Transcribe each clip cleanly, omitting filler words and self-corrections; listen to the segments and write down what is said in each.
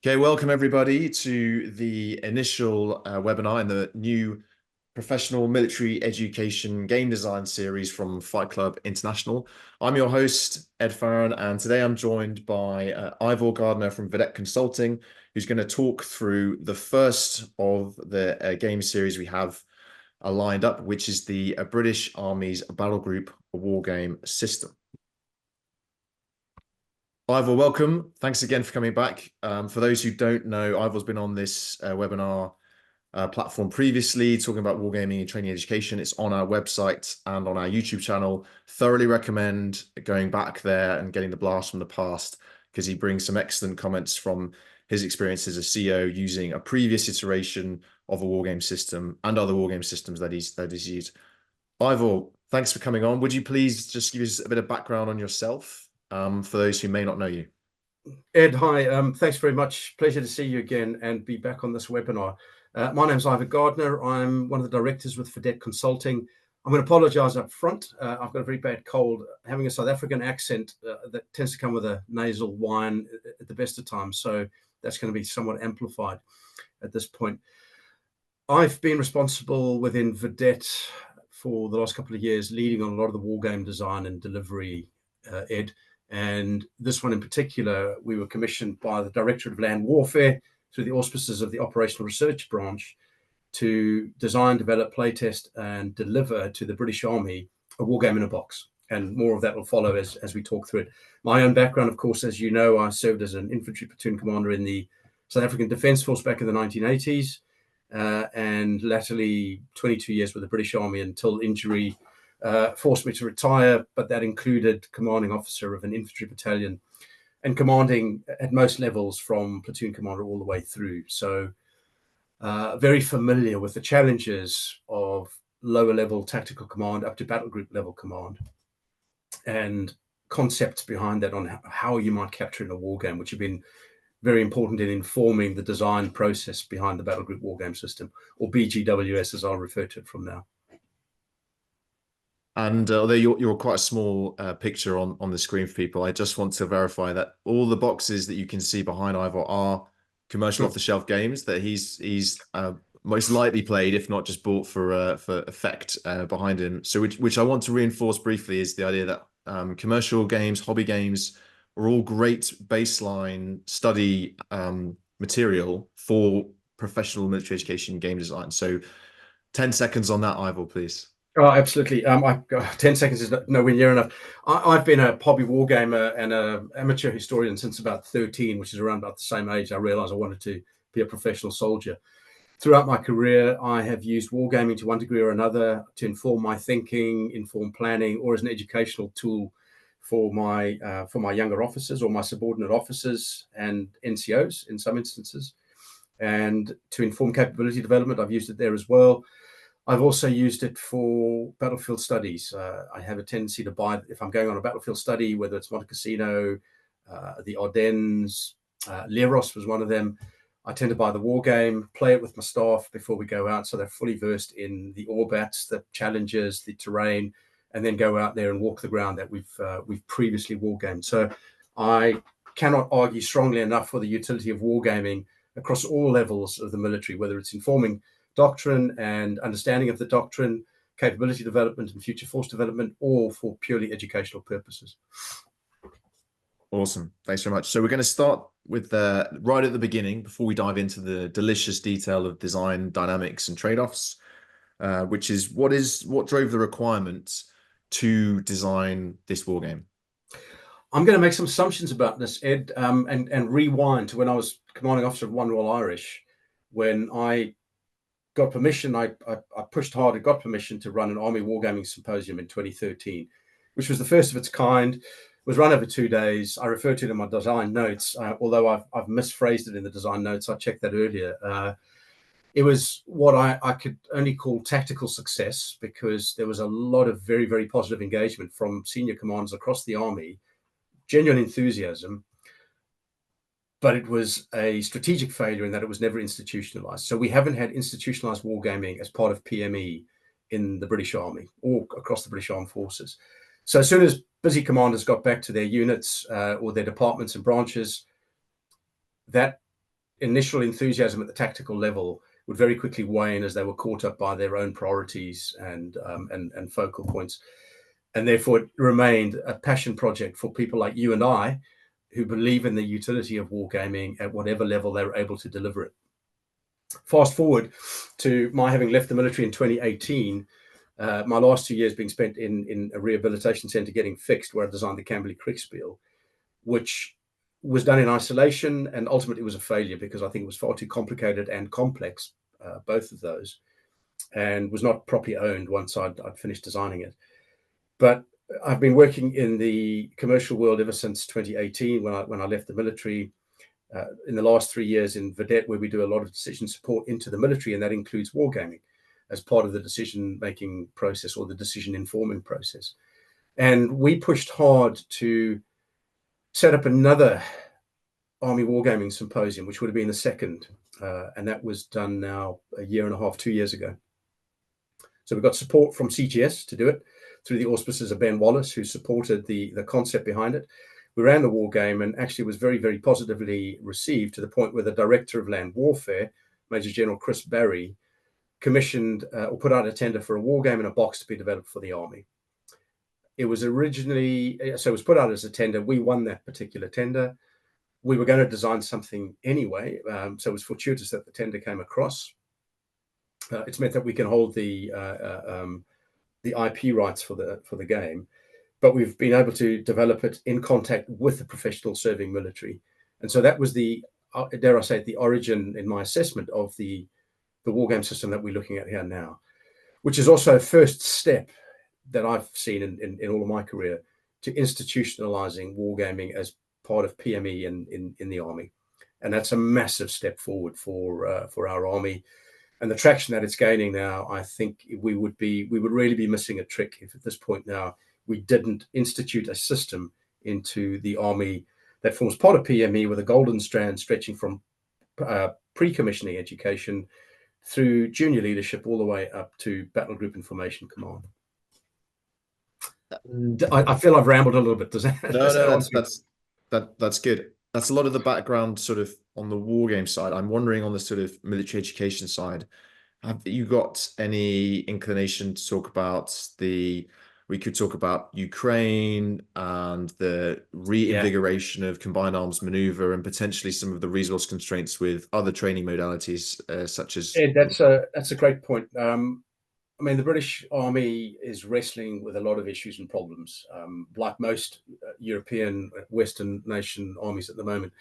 Okay, welcome everybody to the initial webinar in the new Professional Military Education Game Design series from Fight Club International. I'm your host, Ed Farron, and today I'm joined by Ivor Gardiner from Vedette Consulting, who's going to talk through the first of the game series we have lined up, which is the British Army's Battlegroup Wargame System. Ivor, welcome. Thanks again for coming back. For those who don't know, Ivor's been on this webinar platform previously, talking about wargaming and training education. It's on our website and on our YouTube channel. Thoroughly recommend going back there and getting the blast from the past, because he brings some excellent comments from his experience as a CEO using a previous iteration of a wargame system and other wargame systems that he's used. Ivor, thanks for coming on. Would you please just give us a bit of background on yourself? For those who may not know you. Ed, hi. Thanks very much. Pleasure to see you again and be back on this webinar. My name's Ivor Gardiner. I'm one of the directors with Vedette Consulting. I'm going to apologise up front. I've got a very bad cold. Having a South African accent that tends to come with a nasal whine at the best of times, so that's going to be somewhat amplified at this point. I've been responsible within Vedette for the last couple of years, leading on a lot of the wargame design and delivery, Ed. And this one in particular, we were commissioned by the Directorate of Land Warfare through the auspices of the Operational Research Branch to design, develop, playtest, and deliver to the British Army a wargame in a box. And more of that will follow as we talk through it. My own background, of course, as you know, I served as an infantry platoon commander in the South African Defence Force back in the 1980s, and latterly 22 years with the British Army until injury forced me to retire, but that included commanding officer of an infantry battalion and commanding at most levels from platoon commander all the way through. So very familiar with the challenges of lower level tactical command up to battle group level command and concepts behind that on how you might capture in a war game, which have been very important in informing the design process behind the Battlegroup Wargame System, or BGWS as I'll refer to it from now. And although you're quite a small picture on the screen for people, I just want to verify that all the boxes that you can see behind Ivor are commercial off-the-shelf games that he's most likely played, if not just bought for effect behind him. So which I want to reinforce briefly is the idea that commercial games, hobby games are all great baseline study material for professional military education game design. So 10 seconds on that, Ivor, please. Oh, absolutely. 10 seconds is nowhere near enough. I've been a hobby wargamer and an amateur historian since about 13, which is around about the same age I realized I wanted to be a professional soldier. Throughout my career, I have used wargaming to one degree or another to inform my thinking, inform planning, or as an educational tool for my younger officers or my subordinate officers and NCOs in some instances. And to inform capability development, I've used it there as well. I've also used it for battlefield studies. I have a tendency to buy, if I'm going on a battlefield study, whether it's Monte Cassino, the Ardennes, Leros was one of them. I tend to buy the war game, play it with my staff before we go out, so they're fully versed in the orbats, the challenges, the terrain, and then go out there and walk the ground that we've previously wargamed. So I cannot argue strongly enough for the utility of wargaming across all levels of the military, whether it's informing doctrine and understanding of the doctrine, capability development and future force development, or for purely educational purposes. Awesome. Thanks very much. So we're going to start with right at the beginning, before we dive into the delicious detail of design dynamics and trade-offs, which is what drove the requirement to design this war game? I'm going to make some assumptions about this, Ed, and rewind to when I was commanding officer of 1 Royal Irish. When I got permission, I pushed hard and got permission to run an Army Wargaming Symposium in 2013, which was the first of its kind. It was run over 2 days. I refer to it in my design notes, although I've misphrased it in the design notes. I checked that earlier. It was what I could only call tactical success, because there was a lot of very, very positive engagement from senior commanders across the Army, genuine enthusiasm. But it was a strategic failure in that it was never institutionalized. So we haven't had institutionalized wargaming as part of PME in the British Army or across the British Armed Forces. So as soon as busy commanders got back to their units or their departments and branches, that initial enthusiasm at the tactical level would very quickly wane as they were caught up by their own priorities and focal points. And therefore, it remained a passion project for people like you and I, who believe in the utility of wargaming at whatever level they were able to deliver it. Fast forward to my having left the military in 2018, my last 2 years being spent in a rehabilitation centre getting fixed, where I designed the Camberley Kriegspiel, which was done in isolation and ultimately was a failure because I think it was far too complicated and complex, both of those, and was not properly owned once I'd finished designing it. But I've been working in the commercial world ever since 2018 when I left the military. In the last 3 years in Vedette, where we do a lot of decision support into the military, and that includes wargaming as part of the decision-making process or the decision-informing process. And we pushed hard to set up another Army Wargaming Symposium, which would have been the second, and that was done now a year and a half, 2 years ago. So we got support from CGS to do it through the auspices of Ben Wallace, who supported the concept behind it. We ran the war game and actually was very, very positively received, to the point where the Director of Land Warfare, Major General Chris Barry, commissioned or put out a tender for a war game in a box to be developed for the Army. It was originally, so it was put out as a tender. We won that particular tender. We were going to design something anyway, so it was fortuitous that the tender came across. It's meant that we can hold the IP rights for the game, but we've been able to develop it in contact with the professional serving military. And so that was the, dare I say it, the origin in my assessment of the wargame system that we're looking at here now, which is also a first step that I've seen in all of my career to institutionalizing wargaming as part of PME in the Army. And that's a massive step forward for our Army. And the traction that it's gaining now, I think we would really be missing a trick if at this point now we didn't institute a system into the Army that forms part of PME with a golden strand stretching from pre-commissioning education through junior leadership all the way up to battle group information command. I feel I've rambled a little bit. Does that? That's good. That's a lot of the background sort of on the wargame side. I'm wondering on the sort of military education side, have you got any inclination to talk about we could talk about Ukraine and the reinvigoration of combined arms maneuver and potentially some of the resource constraints with other training modalities such as... Ed, that's a great point. I mean, the British Army is wrestling with a lot of issues and problems, like most European Western nation armies at the moment.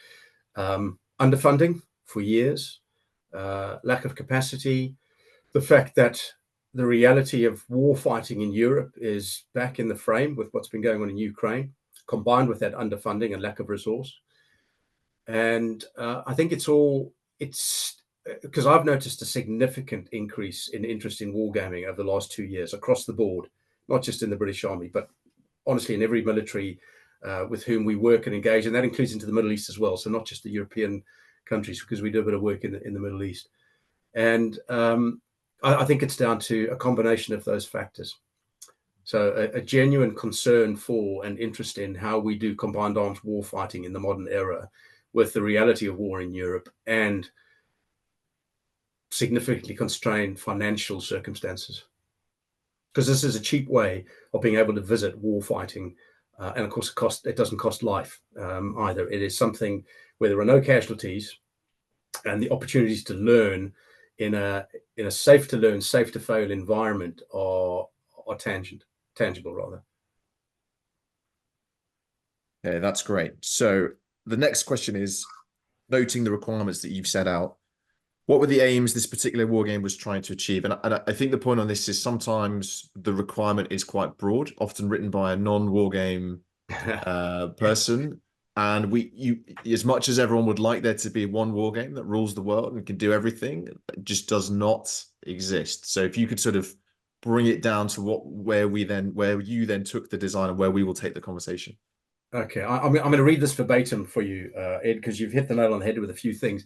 Underfunding for years, lack of capacity, the fact that the reality of war fighting in Europe is back in the frame with what's been going on in Ukraine, combined with that underfunding and lack of resource. And I think it's because I've noticed a significant increase in interest in wargaming over the last 2 years across the board, not just in the British Army, but honestly in every military with whom we work and engage, and that includes into the Middle East as well. So not just the European countries, because we do a bit of work in the Middle East. And I think it's down to a combination of those factors. So a genuine concern for and interest in how we do combined arms war fighting in the modern era with the reality of war in Europe and significantly constrained financial circumstances. Because this is a cheap way of being able to visit war fighting. And of course, it doesn't cost life either. It is something where there are no casualties and the opportunities to learn in a safe to learn, safe to fail environment are tangible rather. Okay, that's great. So the next question is, noting the requirements that you've set out, what were the aims this particular wargame was trying to achieve? And I think the point on this is sometimes the requirement is quite broad, often written by a non-wargame person. And as much as everyone would like there to be one wargame that rules the world and can do everything, it just does not exist. So if you could sort of bring it down to where you then took the design and where we will take the conversation. Okay, I'm going to read this verbatim for you, Ed, because you've hit the nail on the head with a few things.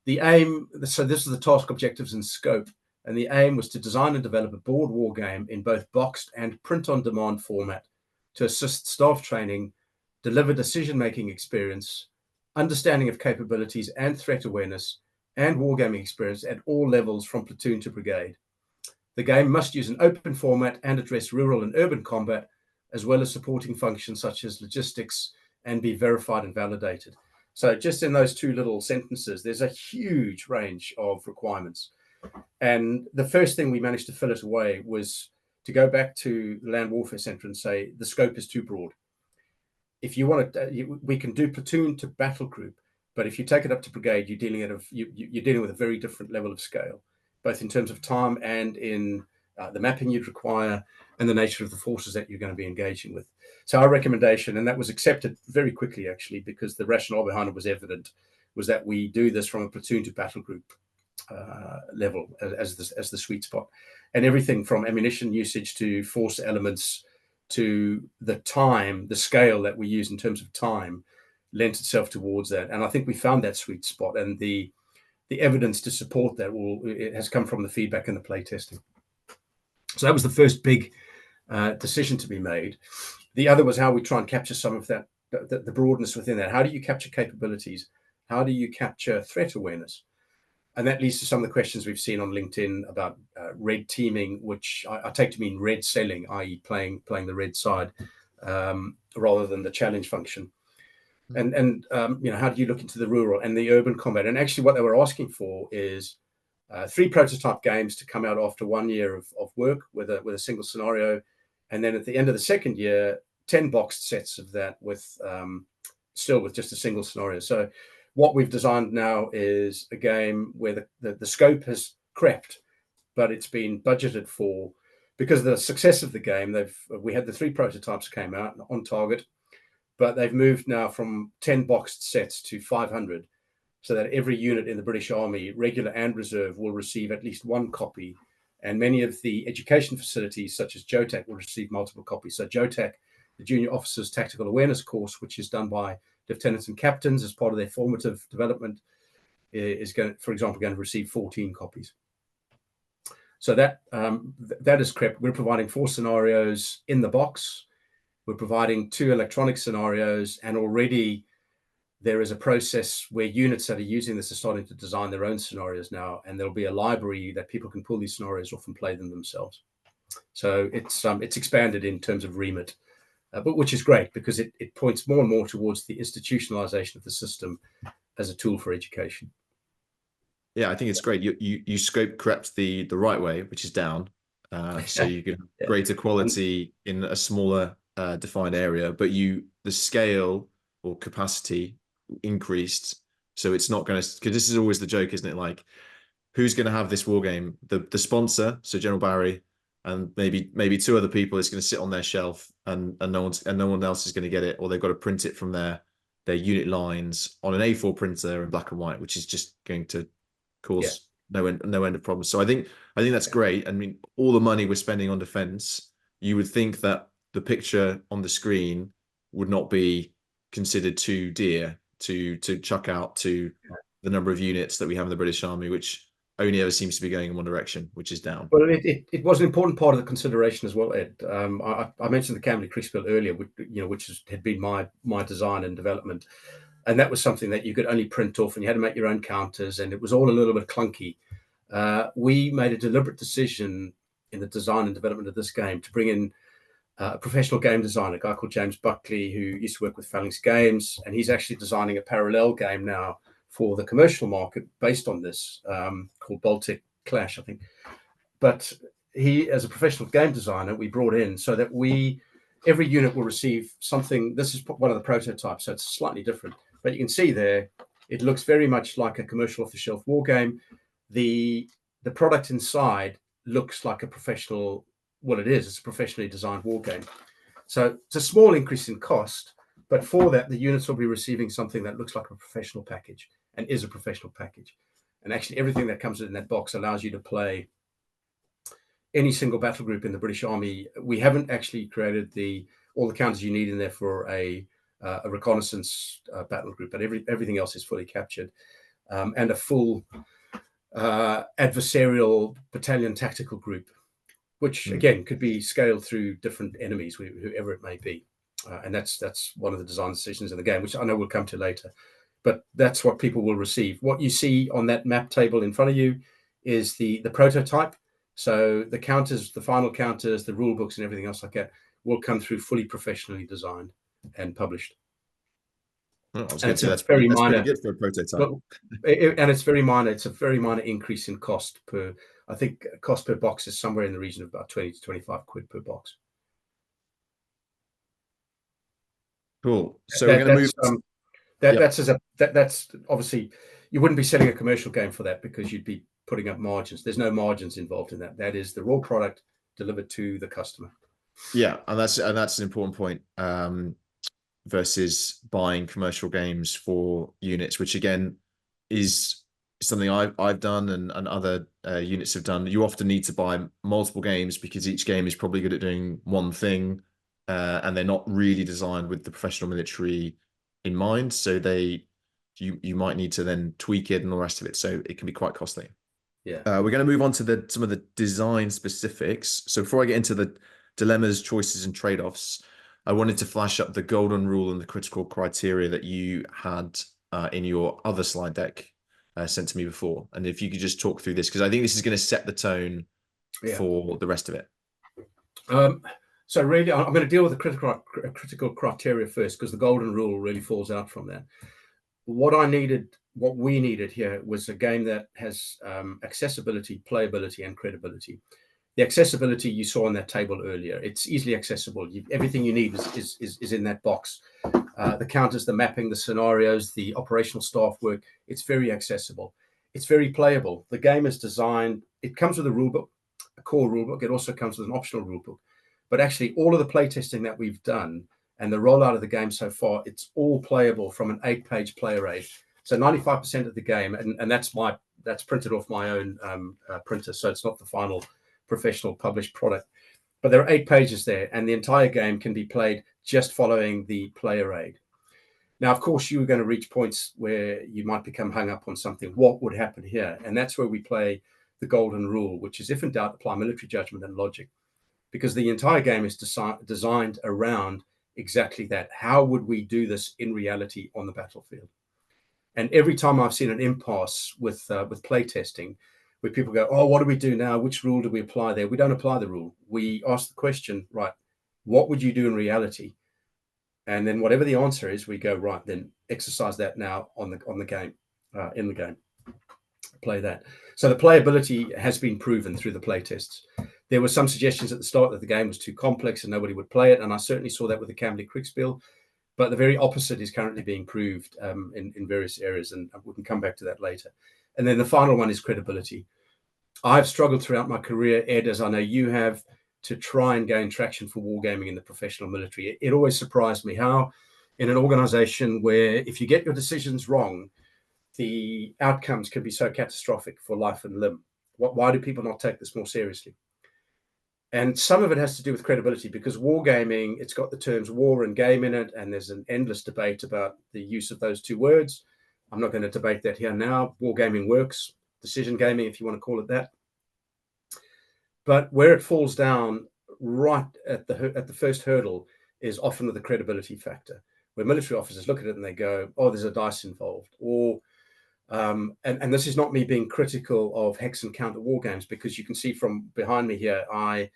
The aim, so this is the task, objectives, and scope, and the aim was to design and develop a board war game in both boxed and print-on-demand format to assist staff training, deliver decision-making experience, understanding of capabilities and threat awareness, and wargaming experience at all levels from platoon to brigade. The game must use an open format and address rural and urban combat, as well as supporting functions such as logistics, and be verified and validated. So just in those two little sentences, there's a huge range of requirements. And the first thing we managed to fill it away was to go back to the Land Warfare Centre and say, the scope is too broad. If you want to, we can do platoon to battle group, but if you take it up to brigade, you're dealing with a very different level of scale, both in terms of time and in the mapping you'd require and the nature of the forces that you're going to be engaging with. So our recommendation, and that was accepted very quickly actually, because the rationale behind it was evident, was that we do this from a platoon to battle group level as the sweet spot, and everything from ammunition usage to force elements to the time, the scale that we use in terms of time, lent itself towards that. And I think we found that sweet spot, and the evidence to support that it has come from the feedback and the play testing. So that was the first big decision to be made. The other was how we try and capture some of that, the broadness within that. How do you capture capabilities? How do you capture threat awareness? And that leads to some of the questions we've seen on LinkedIn about red teaming, which I take to mean red selling, i.e. playing the red side rather than the challenge function. And how do you look into the rural and the urban combat? And actually what they were asking for is 3 prototype games to come out after 1 year of work with a single scenario. And then at the end of the second year, 10 boxed sets of that still with just a single scenario. So what we've designed now is a game where the scope has crept, but it's been budgeted for because of the success of the game. We had the 3 prototypes came out on target, but they've moved now from 10 boxed sets to 500, so that every unit in the British Army, regular and reserve, will receive at least 1 copy. And many of the education facilities, such as JOTAC, will receive multiple copies. So JOTAC, the Junior Officers Tactical Awareness course, which is done by lieutenants and captains as part of their formative development, is for example, going to receive 14 copies. So that is crept. We're providing 4 scenarios in the box. We're providing 2 electronic scenarios, and already there is a process where units that are using this are starting to design their own scenarios now, and there'll be a library that people can pull these scenarios off and play them themselves. So it's expanded in terms of remit, but which is great because it points more and more towards the institutionalization of the system as a tool for education. Yeah, I think it's great. You scope correct the right way, which is down, so you can have greater quality in a smaller defined area, but the scale or capacity increased, so it's not going to, because this is always the joke, isn't it? Like, who's going to have this war game? The sponsor, so General Barry, and maybe 2 other people. It's going to sit on their shelf, and no one else is going to get it, or they've got to print it from their unit lines on an A4 printer in black and white, which is just going to cause no end of problems. So I think that's great. I mean, all the money we're spending on defense, you would think that the picture on the screen would not be considered too dear to chuck out to the number of units that we have in the British Army, which only ever seems to be going in one direction, which is down. Well, it was an important part of the consideration as well, Ed. I mentioned the Camberley Crucible earlier, which had been my design and development, and that was something that you could only print off, and you had to make your own counters, and it was all a little bit clunky. We made a deliberate decision in the design and development of this game to bring in a professional game designer, a guy called James Buckley, who used to work with Phalanx Games, and he's actually designing a parallel game now for the commercial market based on this, called Baltic Clash, I think. But he, as a professional game designer, we brought in so that every unit will receive something. This is one of the prototypes, so it's slightly different. But you can see there, it looks very much like a commercial off-the-shelf war game. The product inside looks like a professional. Well, it's a professionally designed war game. So it's a small increase in cost, but for that, the units will be receiving something that looks like a professional package and is a professional package. And actually, everything that comes in that box allows you to play any single battle group in the British Army. We haven't actually created all the counters you need in there for a reconnaissance battle group, but everything else is fully captured, and a full adversarial battalion tactical group, which again could be scaled through different enemies, whoever it may be. And that's one of the design decisions in the game, which I know we'll come to later. but that's what people will receive. What you see on that map table in front of you is the prototype. So the counters, the final counters, the rule books and everything else like that will come through fully professionally designed and published. Oh, I was And going to it's say a that's very pretty minor, good for a prototype. well, and it's very minor. It's a very minor increase in cost per, I think cost per box is somewhere in the region of about 20 to 25 quid per box. Cool. So we're going to move. That's obviously, you wouldn't be selling a commercial game for that because you'd be putting up margins. There's no margins involved in that. That is the raw product delivered to the customer. Yeah, and that's an important point. Versus buying commercial games for units, which again is something I've done and other units have done. You often need to buy multiple games because each game is probably good at doing one thing, and they're not really designed with the professional military in mind. So you might need to then tweak it and all the rest of it. So it can be quite costly. Yeah. We're going to move on to some of the design specifics. So before I get into the dilemmas, choices, and trade-offs, I wanted to flash up the golden rule and the critical criteria that you had in your other slide deck sent to me before. And if you could just talk through this, because I think this is going to set the tone for the rest of it. So really, I'm going to deal with the critical criteria first, because the golden rule really falls out from that. What we needed here was a game that has accessibility, playability, and credibility. The accessibility you saw on that table earlier, it's easily accessible. Everything you need is in that box. The counters, the mapping, the scenarios, the operational staff work, it's very accessible. It's very playable. The game is designed, it comes with a rule book, a core rule book. It also comes with an optional rule book. But actually, all of the playtesting that we've done and the rollout of the game so far, it's all playable from an 8-page player aid. So 95% of the game, and that's printed off my own printer, so it's not the final professional published product, but there are 8 pages there, and the entire game can be played just following the player aid. Now, of course, you are going to reach points where you might become hung up on something. What would happen here? And that's where we play the golden rule, which is, if in doubt, apply military judgment and logic, because the entire game is designed around exactly that. How would we do this in reality on the battlefield? And every time I've seen an impasse with playtesting, where people go, oh, what do we do now? Which rule do we apply there? We don't apply the rule. We ask the question, right, what would you do in reality? And then whatever the answer is, we go, right, then exercise that now on the game, in the game. Play that. So the playability has been proven through the playtests. There were some suggestions at the start that the game was too complex and nobody would play it. And I certainly saw that with the Camberley Kriegspiel. But the very opposite is currently being proved in various areas, and we can come back to that later. And then the final one is credibility. I've struggled throughout my career, Ed, as I know you have, to try and gain traction for wargaming in the professional military. It always surprised me how, in an organization where if you get your decisions wrong, the outcomes can be so catastrophic for life and limb. Why do people not take this more seriously? And some of it has to do with credibility, because wargaming, it's got the terms war and game in it, and there's an endless debate about the use of those two words. I'm not going to debate that here now. Wargaming works, decision gaming, if you want to call it that. But where it falls down right at the first hurdle is often with the credibility factor, where military officers look at it and they go, oh, there's a dice involved. Or and this is not me being critical of hex and counter war games, because you can see from behind me here, I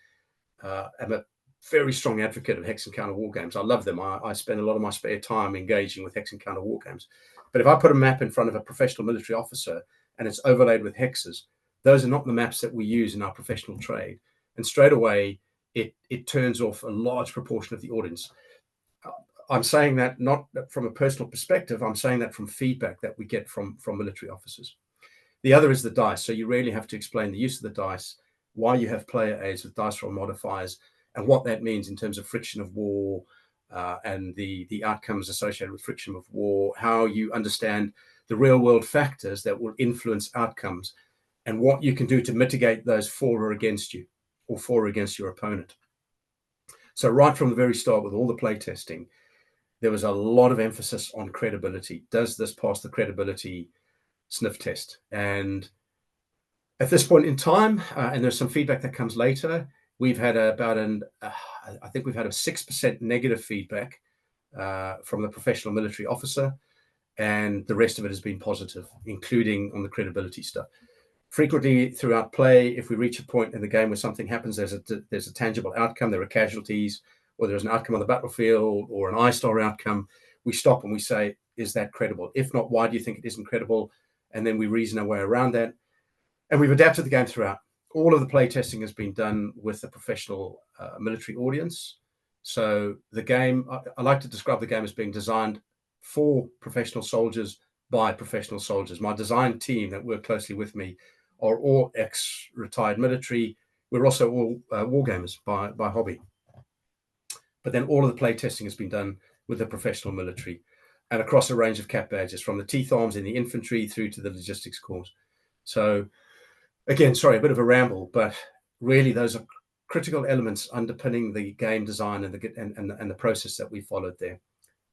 am a very strong advocate of hex and counter war games. I love them. I spend a lot of my spare time engaging with hex and counter war games. But if I put a map in front of a professional military officer and it's overlaid with hexes, those are not the maps that we use in our professional trade. And straight away, it turns off a large proportion of the audience. I'm saying that not from a personal perspective. I'm saying that from feedback that we get from military officers. The other is the dice. So you really have to explain the use of the dice, why you have player aids with dice roll modifiers, and what that means in terms of friction of war, and the outcomes associated with friction of war, how you understand the real world factors that will influence outcomes, and what you can do to mitigate those for or against you, or for or against your opponent. So right from the very start, with all the play testing, there was a lot of emphasis on credibility. Does this pass the credibility sniff test? And at this point in time, and there's some feedback that comes later, we've had I think we've had a 6% negative feedback from the professional military officer. and the rest of it has been positive, including on the credibility stuff. Frequently throughout play, if we reach a point in the game where something happens, there's a tangible outcome, there are casualties, or there's an outcome on the battlefield, or an I-star outcome, we stop and we say, is that credible? If not, why do you think it isn't credible? And then we reason our way around that. And we've adapted the game throughout. All of the play testing has been done with a professional military audience. So the game, I like to describe the game as being designed for professional soldiers by professional soldiers. My design team that work closely with me are all ex-retired military. We're also all wargamers by hobby. But then all of the play testing has been done with the professional military and across a range of cap badges, from the teeth arms in the infantry through to the logistics corps. So again, sorry, a bit of a ramble, but really those are critical elements underpinning the game design and the process that we followed there.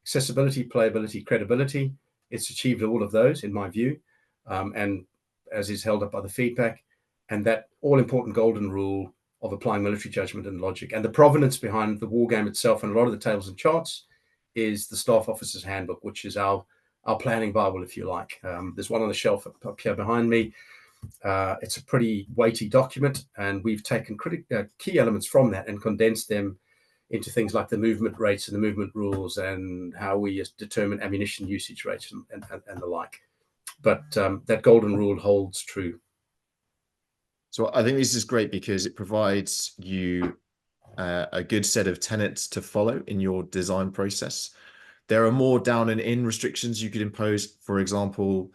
Accessibility, playability, credibility. It's achieved all of those, in my view, and as is held up by the feedback, and that all-important golden rule of applying military judgment and logic. And the provenance behind the war game itself and a lot of the tables and charts is the Staff Officer's Handbook, which is our planning Bible, if you like. There's one on the shelf up here behind me. It's a pretty weighty document, and we've taken key elements from that and condensed them into things like the movement rates and the movement rules and how we determine ammunition usage rates and the like. But that golden rule holds true. So I think this is great because it provides you a good set of tenets to follow in your design process. There are more down and in restrictions you could impose. For example,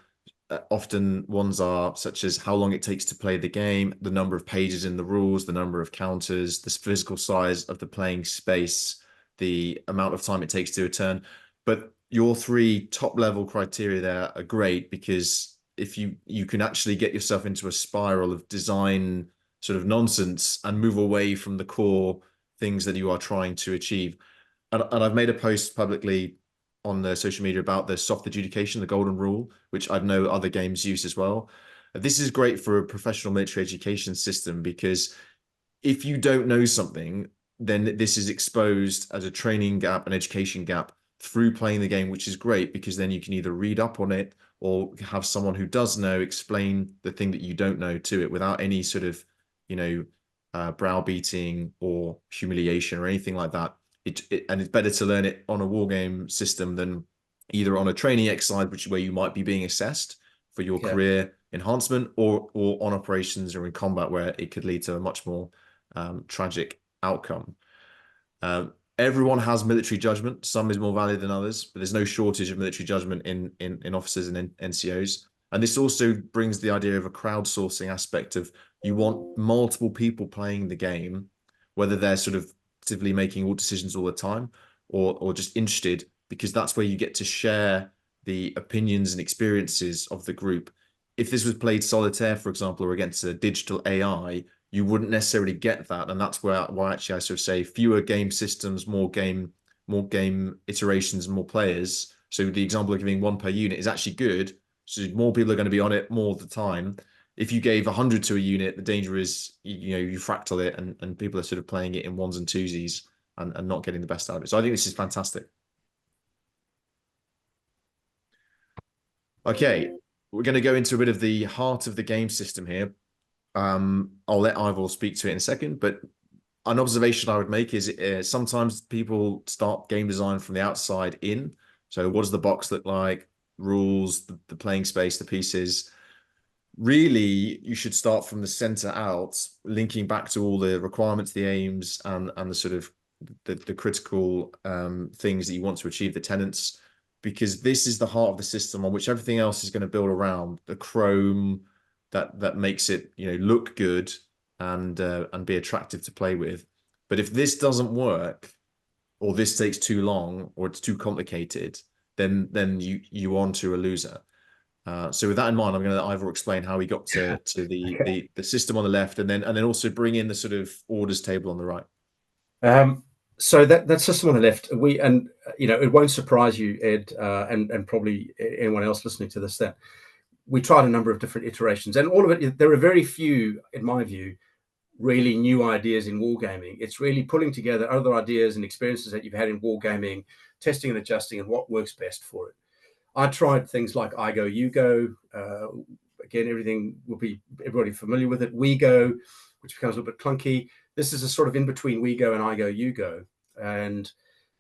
often ones are such as how long it takes to play the game, the number of pages in the rules, the number of counters, the physical size of the playing space, the amount of time it takes to return. But your three top level criteria there are great, because if you can actually get yourself into a spiral of design sort of nonsense and move away from the core things that you are trying to achieve. And I've made a post publicly on the social media about the soft adjudication, the golden rule, which I know other games use as well. This is great for a professional military education system, because if you don't know something, then this is exposed as a training gap, an education gap through playing the game, which is great because then you can either read up on it or have someone who does know explain the thing that you don't know to it without any sort of, browbeating or humiliation or anything like that. And it's better to learn it on a war game system than either on a training exercise, where you might be being assessed for your career enhancement, or on operations or in combat, where it could lead to a much more tragic outcome. Everyone has military judgment. Some is more valid than others, but there's no shortage of military judgment in officers and NCOs. And this also brings the idea of a crowdsourcing aspect of, you want multiple people playing the game, whether they're sort of actively making all decisions all the time or just interested, because that's where you get to share the opinions and experiences of the group. If this was played solitaire, for example, or against a digital AI, you wouldn't necessarily get that. And that's why actually I sort of say fewer game systems, more game iterations, more players. So the example of giving one per unit is actually good. So more people are going to be on it more of the time. If you gave 100 to a unit, the danger is, you fractal it and people are sort of playing it in ones and twosies and not getting the best out of it. So I think this is fantastic. Okay, we're going to go into a bit of the heart of the game system here. I'll let Ivor speak to it in a second, but an observation I would make is sometimes people start game design from the outside in. So what does the box look like? Rules, the playing space, the pieces. Really, you should start from the center out, linking back to all the requirements, the aims, and the sort of the critical things that you want to achieve, the tenets, because this is the heart of the system on which everything else is going to build around. The chrome that makes it look good and be attractive to play with. But if this doesn't work, or this takes too long, or it's too complicated, then you on to a loser. So with that in mind, I'm going to let Ivor explain how we got to the system on the left, and then also bring in the sort of orders table on the right. So that system on the left, it won't surprise you, Ed, and probably anyone else listening to this, that we tried a number of different iterations, and all of it, there are very few, in my view, really new ideas in wargaming. It's really pulling together other ideas and experiences that you've had in wargaming, testing and adjusting, and what works best for it. I tried things like I go, you go. Again, everything will be everybody familiar with it. We go, which becomes a little bit clunky. This is a sort of in between we go and I go, you go. And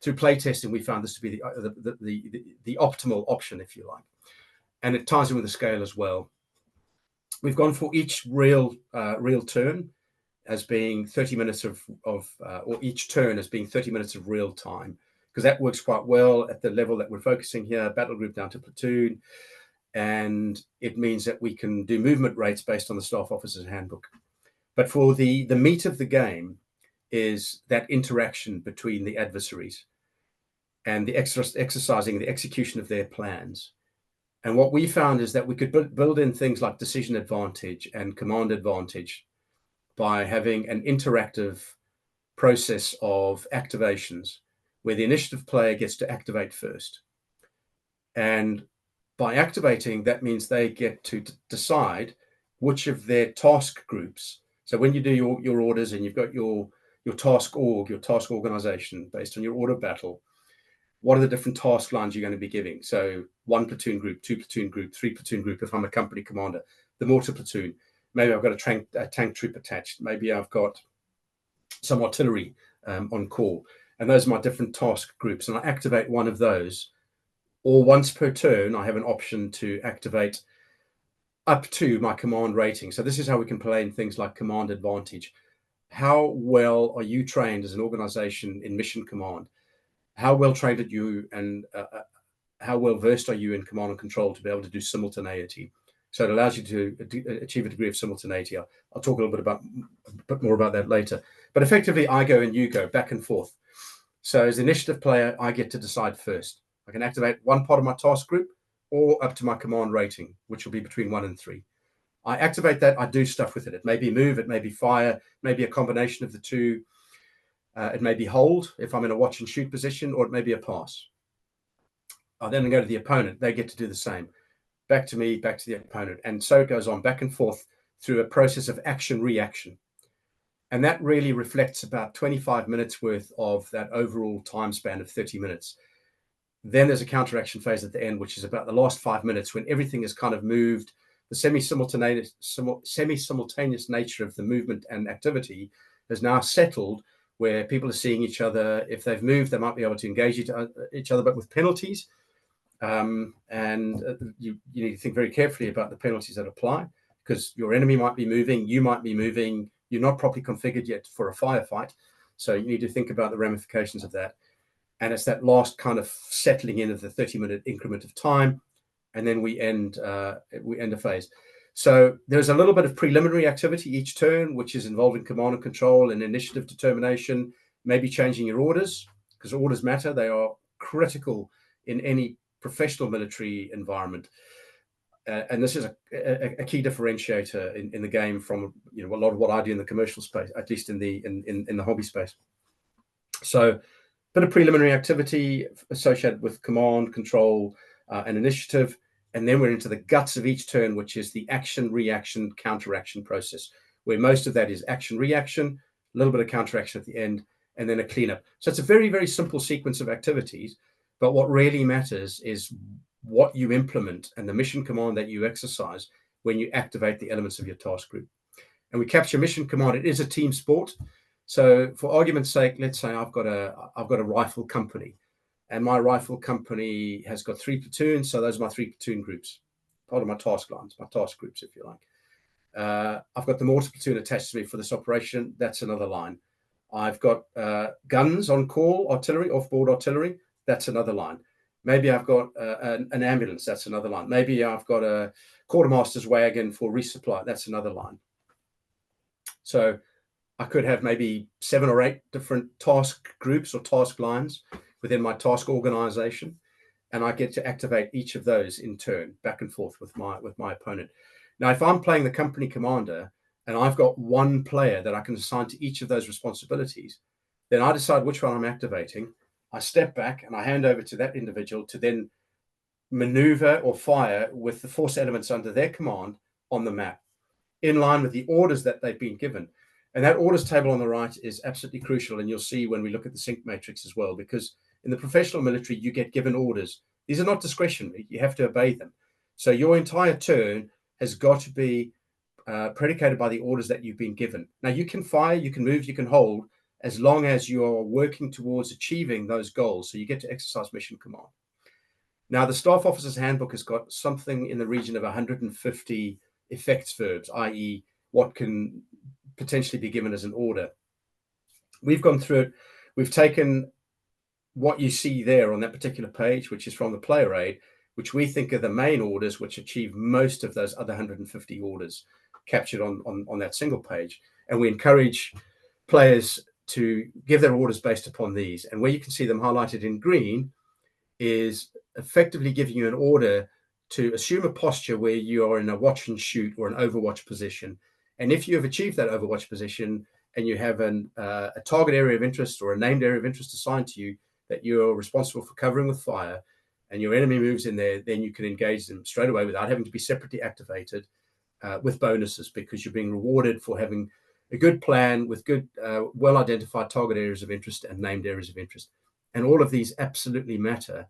through playtesting, we found this to be the optimal option, if you like. And it ties in with the scale as well. We've gone for each real turn as being 30 minutes or each turn as being 30 minutes of real time, because that works quite well at the level that we're focusing here, battle group down to platoon. And it means that we can do movement rates based on the Staff Officer's Handbook. But for the meat of the game is that interaction between the adversaries and the exercising the execution of their plans. And what we found is that we could build in things like decision advantage and command advantage by having an interactive process of activations where the initiative player gets to activate first. And by activating, that means they get to decide which of their task groups. So when you do your orders and you've got your task org, your task organization based on your order battle, what are the different task lines you're going to be giving? So 1 platoon group, 2 platoon group, 3 platoon group if I'm a company commander, the mortar platoon. Maybe I've got a tank troop attached. Maybe I've got some artillery on call. And those are my different task groups. And I activate one of those. Or once per turn, I have an option to activate up to my command rating. So this is how we can play in things like command advantage. How well are you trained as an organization in mission command? How well trained are you, and how well versed are you in command and control to be able to do simultaneity? So it allows you to achieve a degree of simultaneity. I'll talk a little bit more about that later. But effectively, I go and you go, back and forth. So as initiative player, I get to decide first. I can activate one part of my task group or up to my command rating, which will be between 1 and 3. I activate that. I do stuff with it. It may be move, it may be fire, maybe a combination of the two. It may be hold if I'm in a watch and shoot position, or it may be a pass. I then go to the opponent. They get to do the same. Back to me, back to the opponent. And so it goes on back and forth through a process of action-reaction. And that really reflects about 25 minutes worth of that overall time span of 30 minutes. Then there's a counteraction phase at the end, which is about the last 5 minutes when everything is kind of moved. The semi-simultaneous nature of the movement and activity has now settled, where people are seeing each other. If they've moved, they might be able to engage each other, but with penalties. You need to think very carefully about the penalties that apply, because your enemy might be moving, you might be moving, you're not properly configured yet for a firefight. So you need to think about the ramifications of that. And it's that last kind of settling in of the 30-minute increment of time, and then we end a phase. So there's a little bit of preliminary activity each turn, which is involving command and control and initiative determination, maybe changing your orders, because orders matter. They are critical in any professional military environment. And this is a key differentiator in the game from a lot of what I do in the commercial space, at least in the hobby space. So bit of preliminary activity associated with command, control, and initiative. And then we're into the guts of each turn, which is the action, reaction, counteraction process, where most of that is action, reaction, a little bit of counteraction at the end, and then a cleanup. So it's a very, very simple sequence of activities. But what really matters is what you implement and the mission command that you exercise when you activate the elements of your task group. And we capture mission command. It is a team sport. So for argument's sake, let's say I've got a rifle company, and my rifle company has got 3 platoons. So those are my 3 platoon groups, part of my task lines, my task groups, if you like. I've got the mortar platoon attached to me for this operation. That's another line. I've got guns on call, artillery, off-board artillery. That's another line. Maybe I've got an ambulance. That's another line. Maybe I've got a quartermaster's wagon for resupply. That's another line. So I could have maybe 7 or 8 different task groups or task lines within my task organization, and I get to activate each of those in turn, back and forth with my opponent. Now, if I'm playing the company commander and I've got one player that I can assign to each of those responsibilities, then I decide which one I'm activating. I step back and I hand over to that individual to then maneuver or fire with the force elements under their command on the map, in line with the orders that they've been given. And that orders table on the right is absolutely crucial. And you'll see when we look at the sync matrix as well, because in the professional military, you get given orders These are not discretionary. You have to obey them. So your entire turn has got to be predicated by the orders that you've been given. Now, you can fire, you can move, you can hold, as long as you are working towards achieving those goals. So you get to exercise mission command. Now, the Staff Officer's Handbook has got something in the region of 150 effects verbs, i.e. what can potentially be given as an order. We've gone through it. We've taken what you see there on that particular page, which is from the player aid, which we think are the main orders, which achieve most of those other 150 orders captured on that single page. And we encourage players to give their orders based upon these. And where you can see them highlighted in green is effectively giving you an order to assume a posture where you are in a watch and shoot or an overwatch position. And if you have achieved that overwatch position and you have a target area of interest or a named area of interest assigned to you that you're responsible for covering with fire, and your enemy moves in there, then you can engage them straight away without having to be separately activated with bonuses, because you're being rewarded for having a good plan with good, well-identified target areas of interest and named areas of interest. And all of these absolutely matter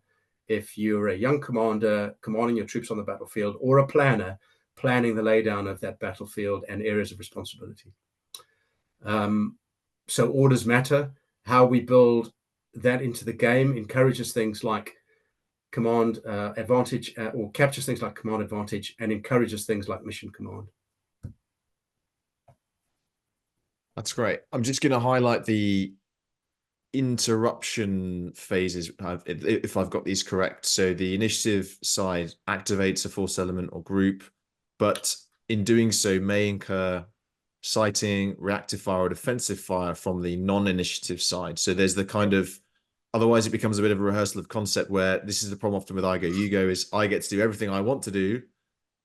if you're a young commander commanding your troops on the battlefield, or a planner planning the laydown of that battlefield and areas of responsibility. So orders matter. How we build that into the game encourages things like command advantage, or captures things like command advantage, and encourages things like mission command. That's great. I'm just going to highlight the interruption phases, if I've got these correct. So the initiative side activates a force element or group, but in doing so may incur sighting, reactive fire, or defensive fire from the non-initiative side. So there's the kind of, otherwise it becomes a bit of a rehearsal of concept, where this is the problem often with I Go, You Go, is I get to do everything I want to do,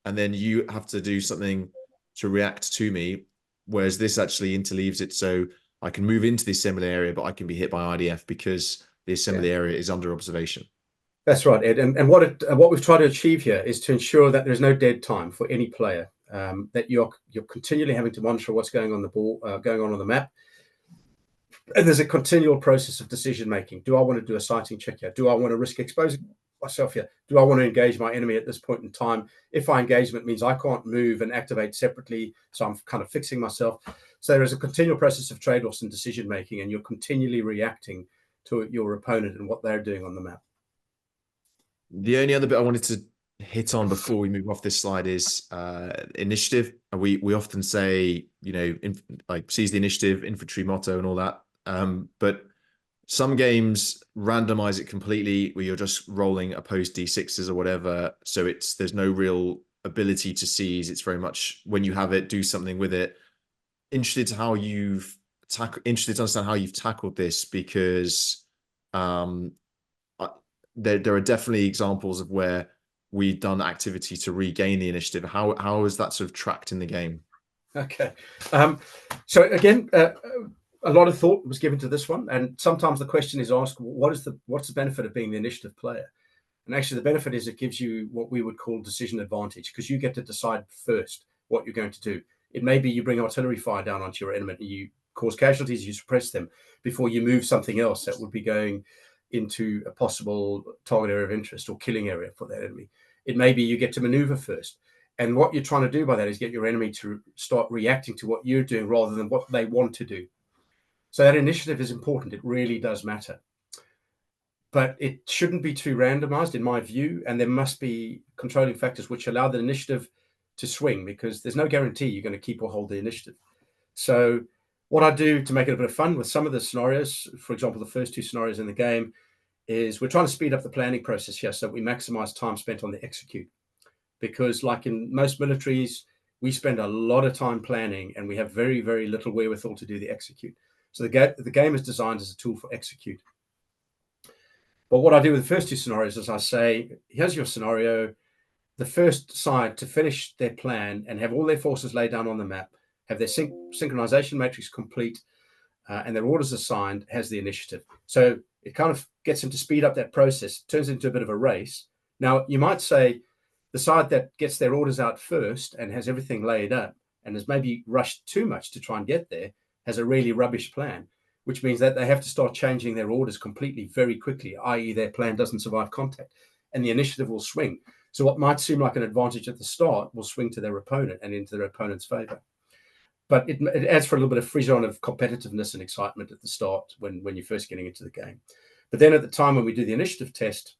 and then you have to do something to react to me. Whereas this actually interleaves it, so I can move into the assembly area, but I can be hit by IDF because the assembly area is under observation. That's right, Ed. And what we've tried to achieve here is to ensure that there's no dead time for any player, that you're continually having to monitor what's going on the map. And there's a continual process of decision making. Do I want to do a sighting check here? Do I want to risk exposing myself here? Do I want to engage my enemy at this point in time? If my engagement means I can't move and activate separately, so I'm kind of fixing myself. So there is a continual process of trade-offs and decision making, and you're continually reacting to your opponent and what they're doing on the map. The only other bit I wanted to hit on before we move off this slide is initiative. We often say, like seize the initiative, infantry motto and all that. But some games randomize it completely, where you're just rolling opposed D6s or whatever. So there's no real ability to seize. It's very much when you have it, do something with it. Interested to understand how you've tackled this, because there are definitely examples of where we've done activity to regain the initiative. How is that sort of tracked in the game? Okay. So again, a lot of thought was given to this one, and sometimes the question is asked, what's the benefit of being the initiative player? And actually the benefit is it gives you what we would call decision advantage, because you get to decide first what you're going to do. It may be you bring artillery fire down onto your enemy, you cause casualties, you suppress them before you move something else that would be going into a possible target area of interest or killing area for that enemy. It may be you get to maneuver first. And what you're trying to do by that is get your enemy to start reacting to what you're doing rather than what they want to do. So that initiative is important. It really does matter. But it shouldn't be too randomized, in my view, and there must be controlling factors which allow the initiative to swing, because there's no guarantee you're going to keep or hold the initiative. So what I do to make it a bit of fun with some of the scenarios, for example, the first two scenarios in the game, is we're trying to speed up the planning process here so we maximize time spent on the execute. Because like in most militaries, we spend a lot of time planning and we have very, very little wherewithal to do the execute. So the game is designed as a tool for execute. But what I do with the first two scenarios is I say, here's your scenario. The first side to finish their plan and have all their forces laid down on the map, have their synchronization matrix complete, and their orders assigned, has the initiative. So it kind of gets them to speed up that process, turns into a bit of a race. Now, you might say the side that gets their orders out first and has everything laid up and has maybe rushed too much to try and get there has a really rubbish plan, which means that they have to start changing their orders completely very quickly, i.e. their plan doesn't survive contact. and the initiative will swing. So what might seem like an advantage at the start will swing to their opponent and into their opponent's favor. But it adds for a little bit of frisson of competitiveness and excitement at the start when you're first getting into the game. But then at the time when we do the initiative test,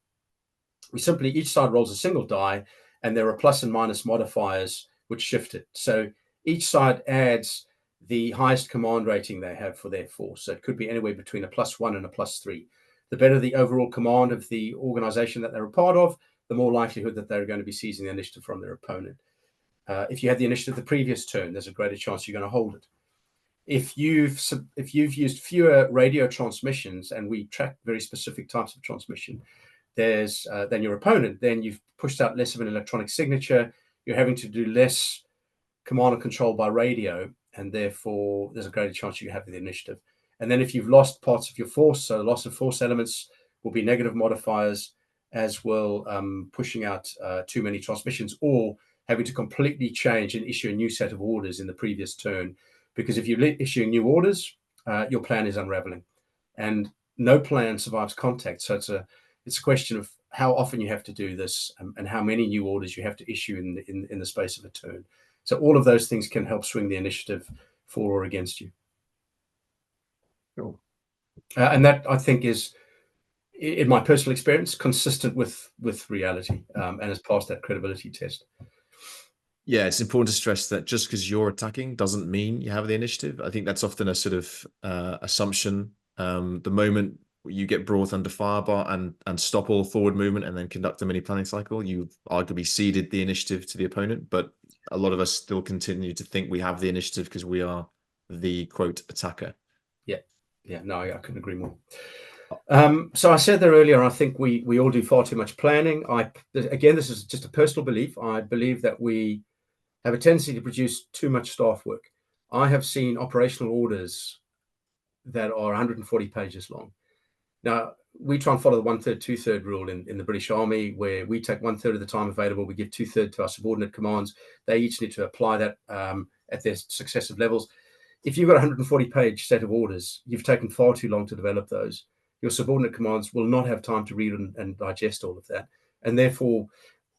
we simply, each side rolls a single die, and there are plus and minus modifiers which shift it. So each side adds the highest command rating they have for their force. So it could be anywhere between a +1 and a +3. The better the overall command of the organization that they're a part of, the more likelihood that they're going to be seizing the initiative from their opponent. If you had the initiative the previous turn, there's a greater chance you're going to hold it. If you've used fewer radio transmissions, and we track very specific types of transmission, than your opponent, then you've pushed out less of an electronic signature. You're having to do less command and control by radio, and therefore there's a greater chance you have the initiative. And then if you've lost parts of your force, so loss of force elements will be negative modifiers, as well pushing out too many transmissions, or having to completely change and issue a new set of orders in the previous turn. Because if you're issuing new orders, your plan is unraveling, and no plan survives contact. So it's a question of how often you have to do this, and how many new orders you have to issue in the space of a turn. So all of those things can help swing the initiative for or against you. Cool. And that, I think, is, in my personal experience, consistent with reality, and has passed that credibility test. Yeah, it's important to stress that just because you're attacking doesn't mean you have the initiative. I think that's often a sort of assumption. The moment you get brought under fire bar and stop all forward movement and then conduct a mini planning cycle, you've arguably ceded the initiative to the opponent. But a lot of us still continue to think we have the initiative because we are the quote attacker. Yeah, no, I couldn't agree more. So I said there earlier, I think we all do far too much planning. Again, this is just a personal belief. I believe that we have a tendency to produce too much staff work. I have seen operational orders that are 140 pages long. Now, we try and follow the 1/3, 2/3 rule in the British Army, where we take 1/3 of the time available, we give 2/3 to our subordinate commands. They each need to apply that at their successive levels. If you've got a 140-page set of orders, you've taken far too long to develop those. Your subordinate commands will not have time to read and digest all of that. And therefore,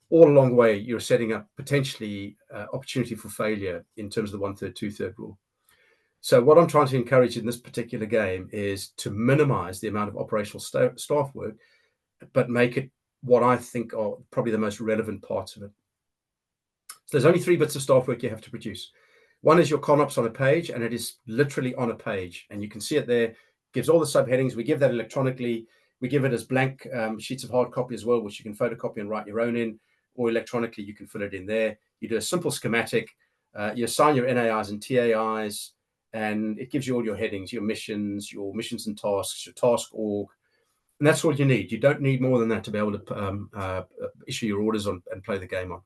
all along the way, you're setting up potentially opportunity for failure in terms of the 1/3, 2/3 rule. So what I'm trying to encourage in this particular game is to minimize the amount of operational staff work, but make it what I think are probably the most relevant parts of it. So there's only 3 bits of staff work you have to produce. One is your Conops on a page, and it is literally on a page, and you can see it there. Gives all the subheadings. We give that electronically. We give it as blank sheets of hard copy as well, which you can photocopy and write your own in, or electronically you can fill it in there. You do a simple schematic. You assign your NAIs and TAIs, and it gives you all your headings, your missions and tasks, your task org, and that's all you need. You don't need more than that to be able to issue your orders on and play the game on.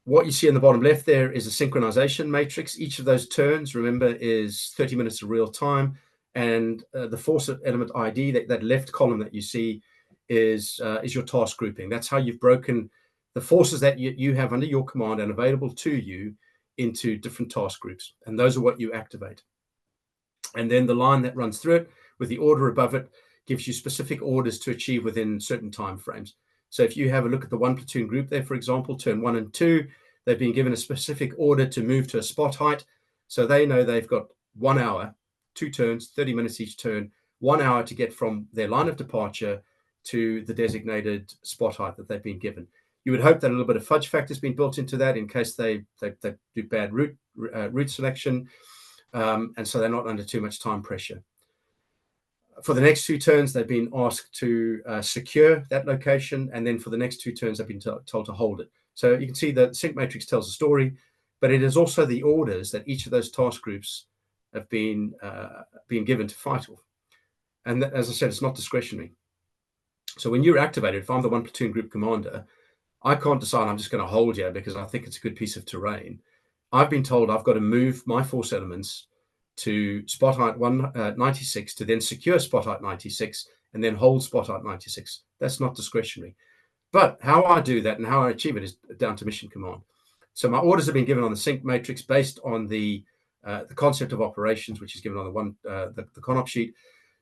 What you see in the bottom left there is a synchronization matrix. Each of those turns, remember, is 30 minutes of real time. And the force element ID, that left column that you see, is your task grouping. That's how you've broken the forces that you have under your command and available to you into different task groups. And those are what you activate. And then the line that runs through it with the order above it gives you specific orders to achieve within certain time frames. So if you have a look at the 1 platoon group there, for example, turn 1 and 2, they've been given a specific order to move to a spot height. So they know they've got 1 hour, 2 turns, 30 minutes each turn, 1 hour to get from their line of departure to the designated spot height that they've been given. You would hope that a little bit of fudge factor has been built into that in case they do bad route selection, and so they're not under too much time pressure. For the next 2 turns, they've been asked to secure that location, and then for the next 2 turns, they've been told to hold it. So you can see that the sync matrix tells a story, but it is also the orders that each of those task groups have been given to fight off. And as I said, it's not discretionary. So when you're activated, if I'm the 1 platoon group commander, I can't decide I'm just going to hold you because I think it's a good piece of terrain. I've been told I've got to move my force elements to spot height 96 to then secure spot height 96 and then hold spot height 96. That's not discretionary. But how I do that and how I achieve it is down to mission command. So my orders have been given on the sync matrix based on the concept of operations, which is given on the Conops sheet.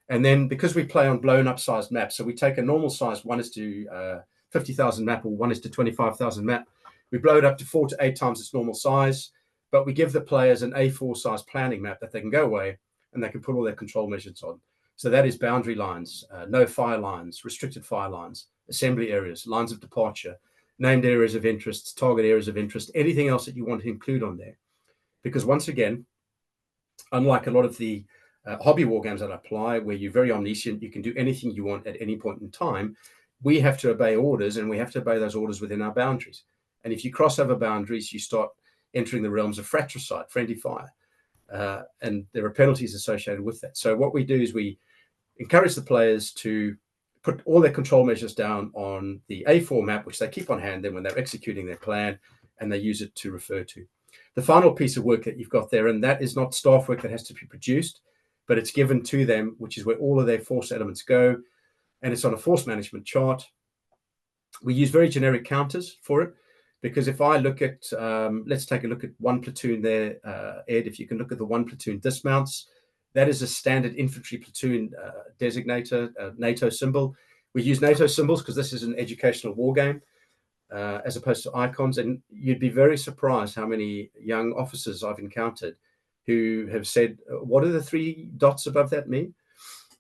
And then because we play on blown up sized maps, so we take a normal size 1:50,000 map or 1:25,000 map, we blow it up to 4 to 8 times its normal size, but we give the players an A4 size planning map that they can go away and they can put all their control measures on. So that is boundary lines, no fire lines, restricted fire lines, assembly areas, lines of departure, named areas of interest, target areas of interest, anything else that you want to include on there. Because once again, unlike a lot of the hobby war games that apply, where you're very omniscient, you can do anything you want at any point in time, we have to obey orders, and we have to obey those orders within our boundaries. And if you cross over boundaries, you start entering the realms of fratricide, friendly fire, and there are penalties associated with that. So what we do is we encourage the players to put all their control measures down on the A4 map, which they keep on hand then when they're executing their plan, and they use it to refer to. The final piece of work that you've got there, and that is not staff work that has to be produced, but it's given to them, which is where all of their force elements go, and it's on a force management chart. We use very generic counters for it, because if I look at, let's take a look at one platoon there, Ed, if you can look at the one platoon dismounts, that is a standard infantry platoon designator, NATO symbol. We use NATO symbols because this is an educational war game, as opposed to icons. And you'd be very surprised how many young officers I've encountered who have said, what do the 3 dots above that mean?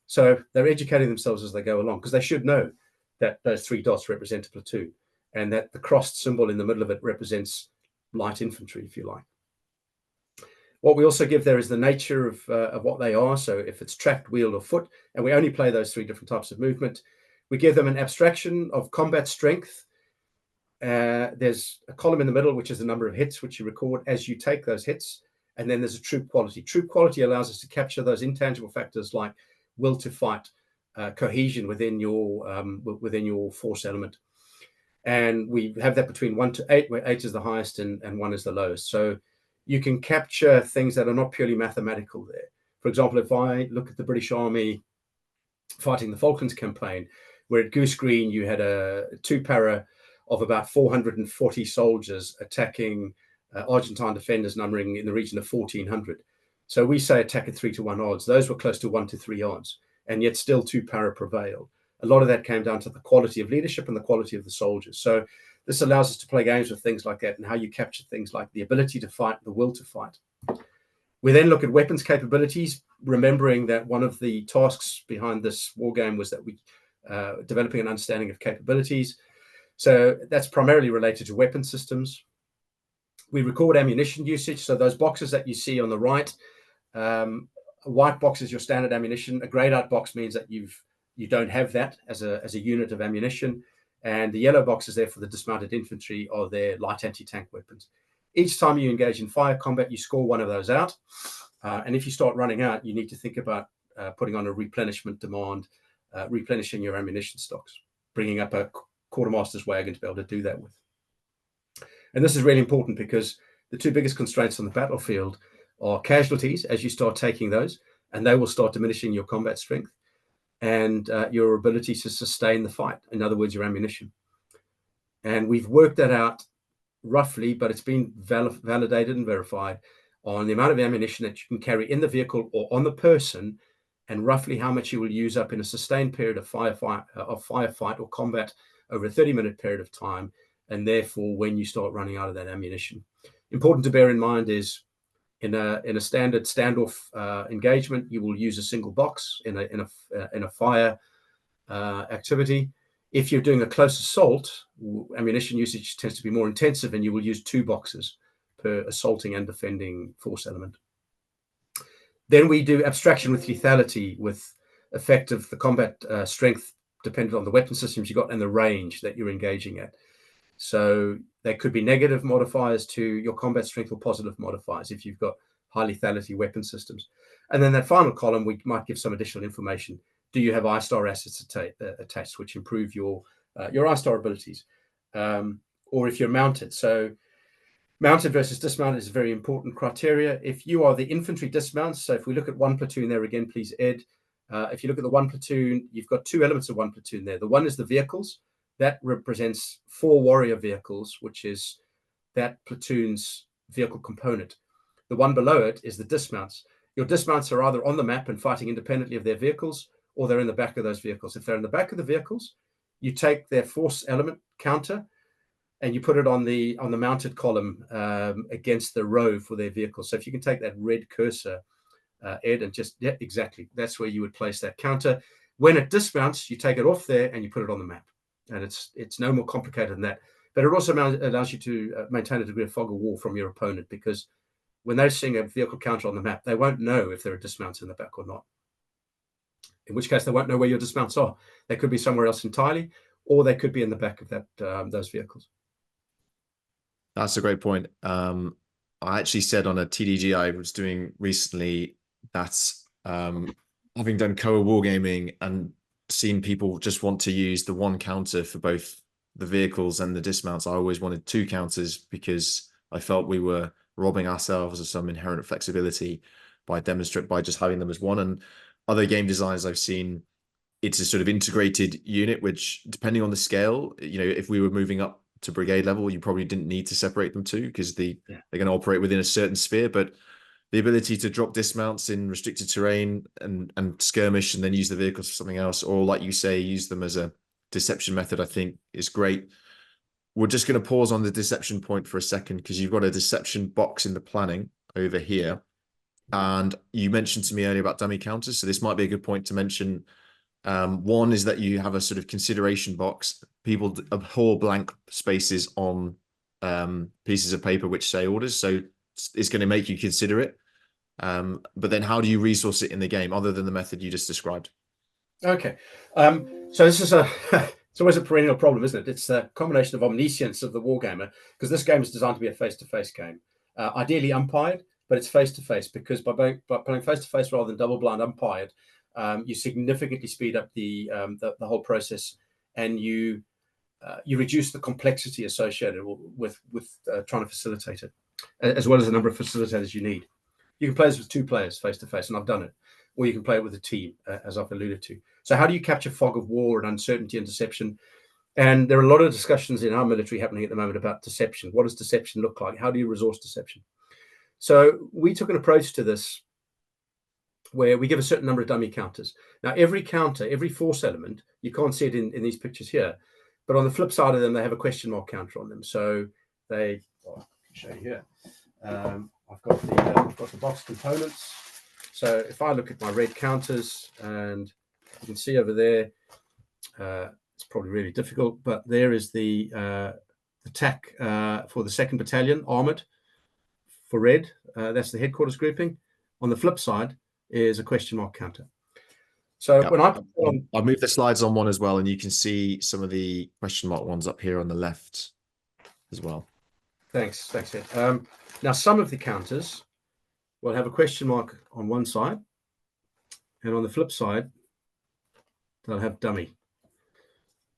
So they're educating themselves as they go along, because they should know that those 3 dots represent a platoon, and that the crossed symbol in the middle of it represents light infantry, if you like. What we also give there is the nature of what they are. So if it's tracked, wheeled, or foot, and we only play those 3 different types of movement, we give them an abstraction of combat strength. There's a column in the middle, which is the number of hits which you record as you take those hits. And then there's a troop quality. Troop quality allows us to capture those intangible factors like will to fight, cohesion within your force element. And we have that between 1 to 8, where 8 is the highest and 1 is the lowest. So you can capture things that are not purely mathematical there. For example, if I look at the British Army fighting the Falklands campaign, where at Goose Green you had a 2-para of about 440 soldiers attacking Argentine defenders numbering in the region of 1,400. So we say attack at 3 to 1 odds. Those were close to 1 to 3 odds, and yet still 2-para prevailed. A lot of that came down to the quality of leadership and the quality of the soldiers. So this allows us to play games with things like that, and how you capture things like the ability to fight, the will to fight. We then look at weapons capabilities, remembering that one of the tasks behind this war game was that we developing an understanding of capabilities. So that's primarily related to weapon systems. We record ammunition usage. So those boxes that you see on the right, a white box is your standard ammunition. A grayed out box means that you don't have that as a unit of ammunition. And the yellow box is there for the dismounted infantry or their light anti-tank weapons. Each time you engage in fire combat, you score one of those out. And if you start running out, you need to think about putting on a replenishment demand, replenishing your ammunition stocks, bringing up a quartermaster's wagon to be able to do that with. And this is really important, because the 2 biggest constraints on the battlefield are casualties as you start taking those, and they will start diminishing your combat strength and your ability to sustain the fight. In other words, your ammunition. And we've worked that out roughly, but it's been validated and verified on the amount of ammunition that you can carry in the vehicle or on the person, and roughly how much you will use up in a sustained period of firefight or combat over a 30-minute period of time, and therefore when you start running out of that ammunition. Important to bear in mind is in a standard standoff engagement, you will use a single box in a fire activity. If you're doing a close assault, ammunition usage tends to be more intensive, and you will use 2 boxes per assaulting and defending force element. Then we do abstraction with lethality, with effect of the combat strength dependent on the weapon systems you got and the range that you're engaging at. So there could be negative modifiers to your combat strength or positive modifiers if you've got high lethality weapon systems. And then that final column, we might give some additional information. Do you have I-star assets attached, which improve your I-star abilities? Or if you're mounted. So mounted versus dismounted is a very important criteria. If you are the infantry dismounts, so if we look at one platoon there again, please, Ed. If you look at the one platoon, you've got 2 elements of one platoon there. The one is the vehicles. That represents 4 warrior vehicles, which is that platoon's vehicle component. The one below it is the dismounts. Your dismounts are either on the map and fighting independently of their vehicles, or they're in the back of those vehicles. If they're in the back of the vehicles, you take their force element counter and you put it on the mounted column against the row for their vehicle. So if you can take that red cursor, Ed, and just, yeah, exactly, that's where you would place that counter. When it dismounts, you take it off there and you put it on the map. And it's no more complicated than that. But it also allows you to maintain a degree of fog of war from your opponent, because when they're seeing a vehicle counter on the map, they won't know if there are dismounts in the back or not. In which case, they won't know where your dismounts are. They could be somewhere else entirely, or they could be in the back of that those vehicles. That's a great point. I actually said on a TDG I was doing recently that having done Koa wargaming and seen people just want to use the one counter for both the vehicles and the dismounts, I always wanted two counters, because I felt we were robbing ourselves of some inherent flexibility by just having them as one. And other game designs I've seen, it's a sort of integrated unit, which, depending on the scale, if we were moving up to brigade level, you probably didn't need to separate them two, because they're going to operate within a certain sphere. But the ability to drop dismounts in restricted terrain and skirmish and then use the vehicles for something else, or like you say, use them as a deception method, I think is great. We're just going to pause on the deception point for a second, because you've got a deception box in the planning over here. And you mentioned to me earlier about dummy counters, so this might be a good point to mention. One is that you have a sort of consideration box. People abhor blank spaces on pieces of paper which say orders, so it's going to make you consider it. But then how do you resource it in the game, other than the method you just described? Okay. So this is it's always a perennial problem, isn't it? It's a combination of omniscience of the wargamer, because this game is designed to be a face-to-face game. Ideally umpired, but it's face-to-face, because by playing face-to-face rather than double-blind umpired, you significantly speed up the whole process, and you reduce the complexity associated with trying to facilitate it, as well as the number of facilitators you need. You can play this with two players face-to-face, and I've done it. Or you can play it with a team, as I've alluded to. So how do you capture fog of war and uncertainty and deception? And there are a lot of discussions in our military happening at the moment about deception. What does deception look like? How do you resource deception? So we took an approach to this where we give a certain number of dummy counters. Now, every counter, every force element, you can't see it in these pictures here, but on the flip side of them, they have a question mark counter on them. So I can show you here. I've got the box components. So if I look at my red counters, and you can see over there, it's probably really difficult, but there is the TAC for the 2nd Battalion, armoured, for red. That's the headquarters grouping. On the flip side is a question mark counter. So when I've moved the slides on one as well, and you can see some of the question mark ones up here on the left as well. Thanks, Ed. Now, some of the counters will have a question mark on one side, and on the flip side, they'll have dummy.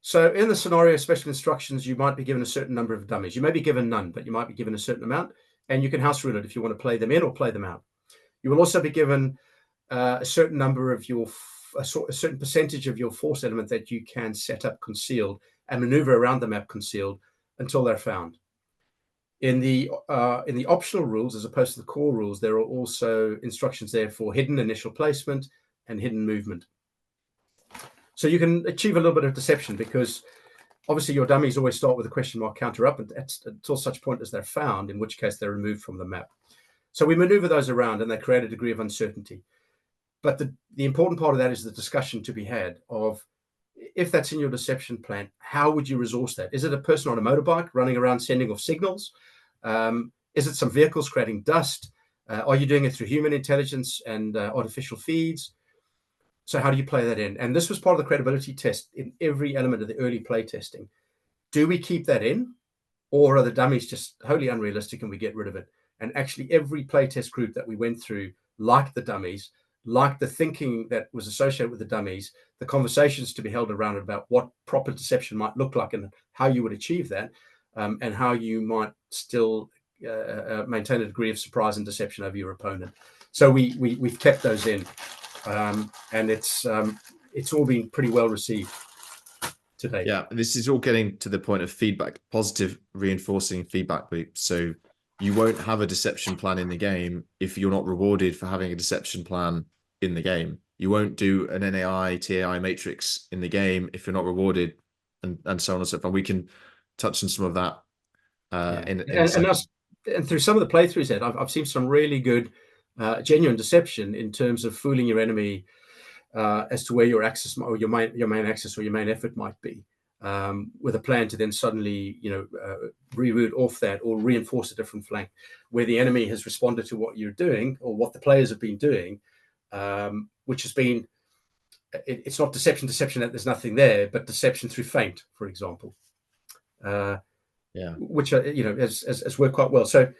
So in the scenario special instructions, you might be given a certain number of dummies. You may be given none, but you might be given a certain amount, and you can house rule it if you want to play them in or play them out. You will also be given a certain number of a certain percentage of your force element that you can set up concealed and maneuver around the map concealed until they're found. In the optional rules, as opposed to the core rules, there are also instructions there for hidden initial placement and hidden movement. So you can achieve a little bit of deception, because obviously your dummies always start with a question mark counter up until such point as they're found, in which case they're removed from the map. So we maneuver those around, and they create a degree of uncertainty. But the important part of that is the discussion to be had of, if that's in your deception plan, how would you resource that? Is it a person on a motorbike running around sending off signals? Is it some vehicles creating dust? Are you doing it through human intelligence and artificial feeds? So how do you play that in? And this was part of the credibility test in every element of the early play testing. Do we keep that in, or are the dummies just wholly unrealistic and we get rid of it? And actually every playtest group that we went through liked the dummies, liked the thinking that was associated with the dummies, the conversations to be held around about what proper deception might look like and how you would achieve that, and how you might still maintain a degree of surprise and deception over your opponent. So we've kept those in, and it's all been pretty well received today. Yeah, this is all getting to the point of feedback, positive reinforcing feedback loop. So you won't have a deception plan in the game if you're not rewarded for having a deception plan in the game. You won't do an NAI, TAI matrix in the game if you're not rewarded, and so on and so forth. And we can touch on some of that in a second. And through some of the playthroughs, Ed, I've seen some really good, genuine deception in terms of fooling your enemy as to where your axis or your main axis or your main effort might be, with a plan to then suddenly, reroute off that or reinforce a different flank where the enemy has responded to what you're doing or what the players have been doing, which has been, it's not deception that there's nothing there, but deception through feint, for example. Which has worked quite well. So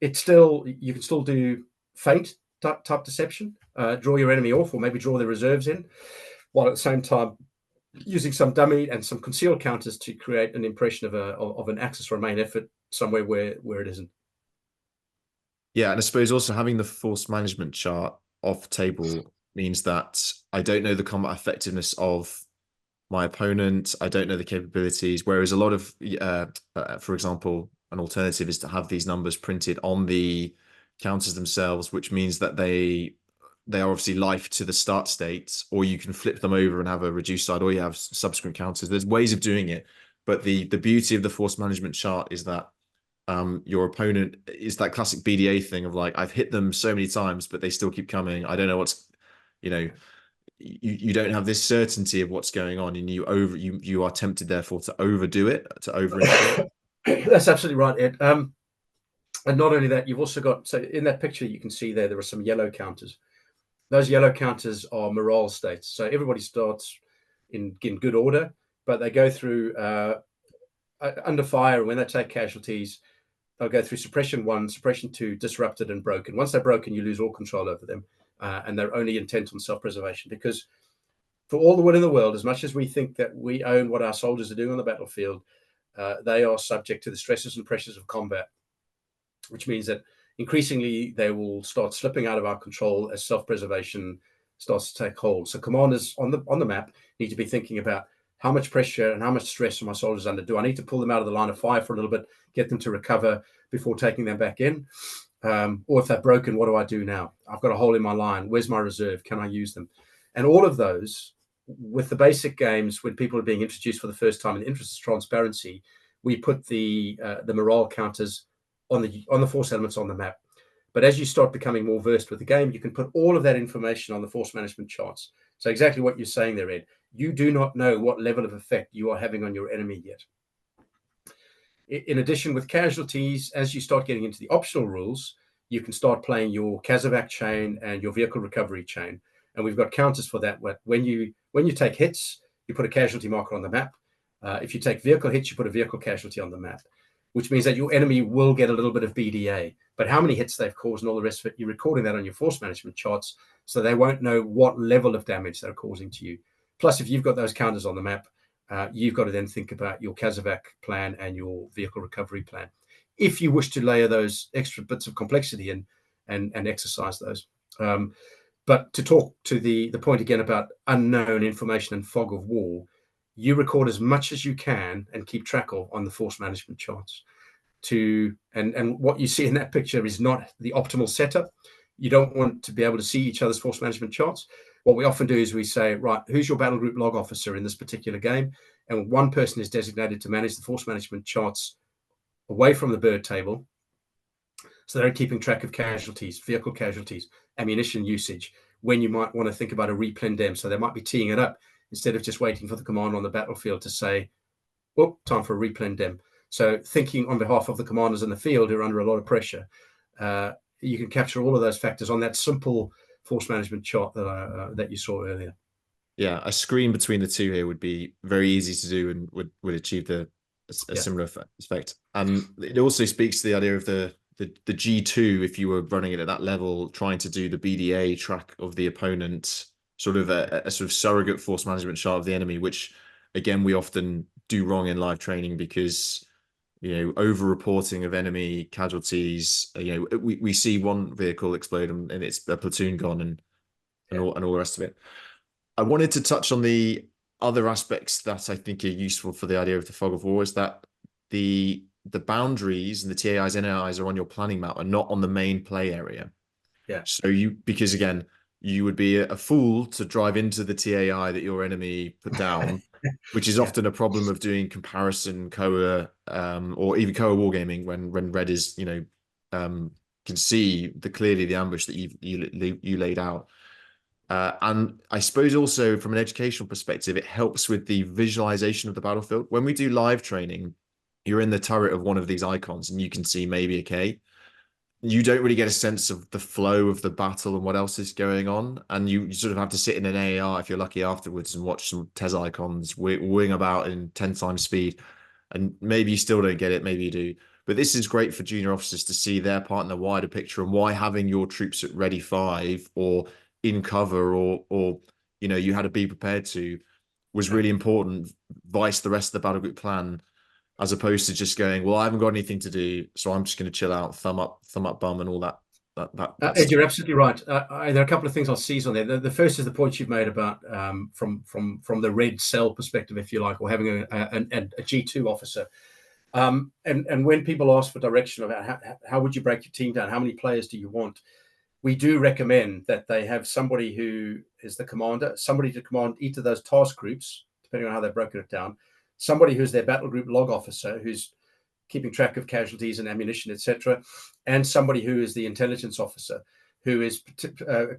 it's still, you can still do feint type deception, draw your enemy off, or maybe draw their reserves in, while at the same time using some dummy and some concealed counters to create an impression of an axis or a main effort somewhere where it isn't. Yeah, and I suppose also having the force management chart off table means that I don't know the combat effectiveness of my opponent. I don't know the capabilities. Whereas a lot of, for example, an alternative is to have these numbers printed on the counters themselves, which means that they are obviously life to the start state, or you can flip them over and have a reduced side, or you have subsequent counters. There's ways of doing it, but the beauty of the force management chart is that your opponent is that classic BDA thing of like, I've hit them so many times, but they still keep coming. I don't know what's, you don't have this certainty of what's going on, and you are tempted therefore to overdo it, to overinflate. That's absolutely right, Ed. And not only that, you've also got, so in that picture you can see there are some yellow counters. Those yellow counters are morale states. So everybody starts in good order, but they go through under fire, and when they take casualties, they'll go through suppression 1, suppression 2, disrupted, and broken. Once they're broken, you lose all control over them, and they're only intent on self-preservation. Because for all the will in the world, as much as we think that we own what our soldiers are doing on the battlefield, they are subject to the stresses and pressures of combat, which means that increasingly they will start slipping out of our control as self-preservation starts to take hold. So commanders on the map need to be thinking about how much pressure and how much stress are my soldiers under. Do I need to pull them out of the line of fire for a little bit, get them to recover before taking them back in? Or if they're broken, what do I do now? I've got a hole in my line. Where's my reserve? Can I use them? And all of those, with the basic games, when people are being introduced for the first time in the interest of transparency, we put the morale counters on the force elements on the map. But as you start becoming more versed with the game, you can put all of that information on the force management charts. So exactly what you're saying there, Ed. You do not know what level of effect you are having on your enemy yet. In addition, with casualties, as you start getting into the optional rules, you can start playing your casevac chain and your vehicle recovery chain. And we've got counters for that. When you take hits, you put a casualty marker on the map. If you take vehicle hits, you put a vehicle casualty on the map, which means that your enemy will get a little bit of BDA. But how many hits they've caused and all the rest of it, you're recording that on your force management charts, so they won't know what level of damage they're causing to you. Plus, if you've got those counters on the map, you've got to then think about your casevac plan and your vehicle recovery plan, if you wish to layer those extra bits of complexity in and exercise those. But to talk to the point again about unknown information and fog of war, you record as much as you can and keep track of on the force management charts. And what you see in that picture is not the optimal setup. You don't want to be able to see each other's force management charts. What we often do is we say, right, who's your battle group log officer in this particular game? And one person is designated to manage the force management charts away from the bird table. So they're keeping track of casualties, vehicle casualties, ammunition usage, when you might want to think about a replen dem. So they might be teeing it up instead of just waiting for the commander on the battlefield to say, oh, time for a replen dem. So thinking on behalf of the commanders in the field who are under a lot of pressure, you can capture all of those factors on that simple force management chart that you saw earlier. Yeah, a screen between the two here would be very easy to do and would achieve a similar effect. And it also speaks to the idea of the G2, if you were running it at that level, trying to do the BDA track of the opponent, sort of a sort of surrogate force management chart of the enemy, which again we often do wrong in live training because over reporting of enemy casualties. We see one vehicle explode and it's a platoon gone and all the rest of it. I wanted to touch on the other aspects that I think are useful for the idea of the fog of war, is that the boundaries and the TAIs, NAIs are on your planning map and not on the main play area. Yeah. So because again, you would be a fool to drive into the TAI that your enemy put down, which is Yeah. often a problem of doing comparison COA or even COA wargaming when red is, can see clearly the ambush that you laid out. And I suppose also from an educational perspective, it helps with the visualization of the battlefield. When we do live training, you're in the turret of one of these icons and you can see maybe a K. You don't really get a sense of the flow of the battle and what else is going on. And you sort of have to sit in an AR if you're lucky afterwards and watch some TES icons wing about in 10 times speed. And maybe you still don't get it, maybe you do. But this is great for junior officers to see their part in the wider picture and why having your troops at ready 5 or in cover or you had to be prepared to was really important, vice the rest of the battle group plan, as opposed to just going, well, I haven't got anything to do, so I'm just going to chill out, thumb up bum, and all that. Ed, Stuff. you're absolutely right. There are a couple of things I'll seize on there. The first is the point you've made about from the red cell perspective, if you like, or having a G2 officer. And when people ask for direction about how would you break your team down, how many players do you want, we do recommend that they have somebody who is the commander, somebody to command each of those task groups, depending on how they've broken it down, somebody who's their battle group log officer, who's keeping track of casualties and ammunition, etc., and somebody who is the intelligence officer, who is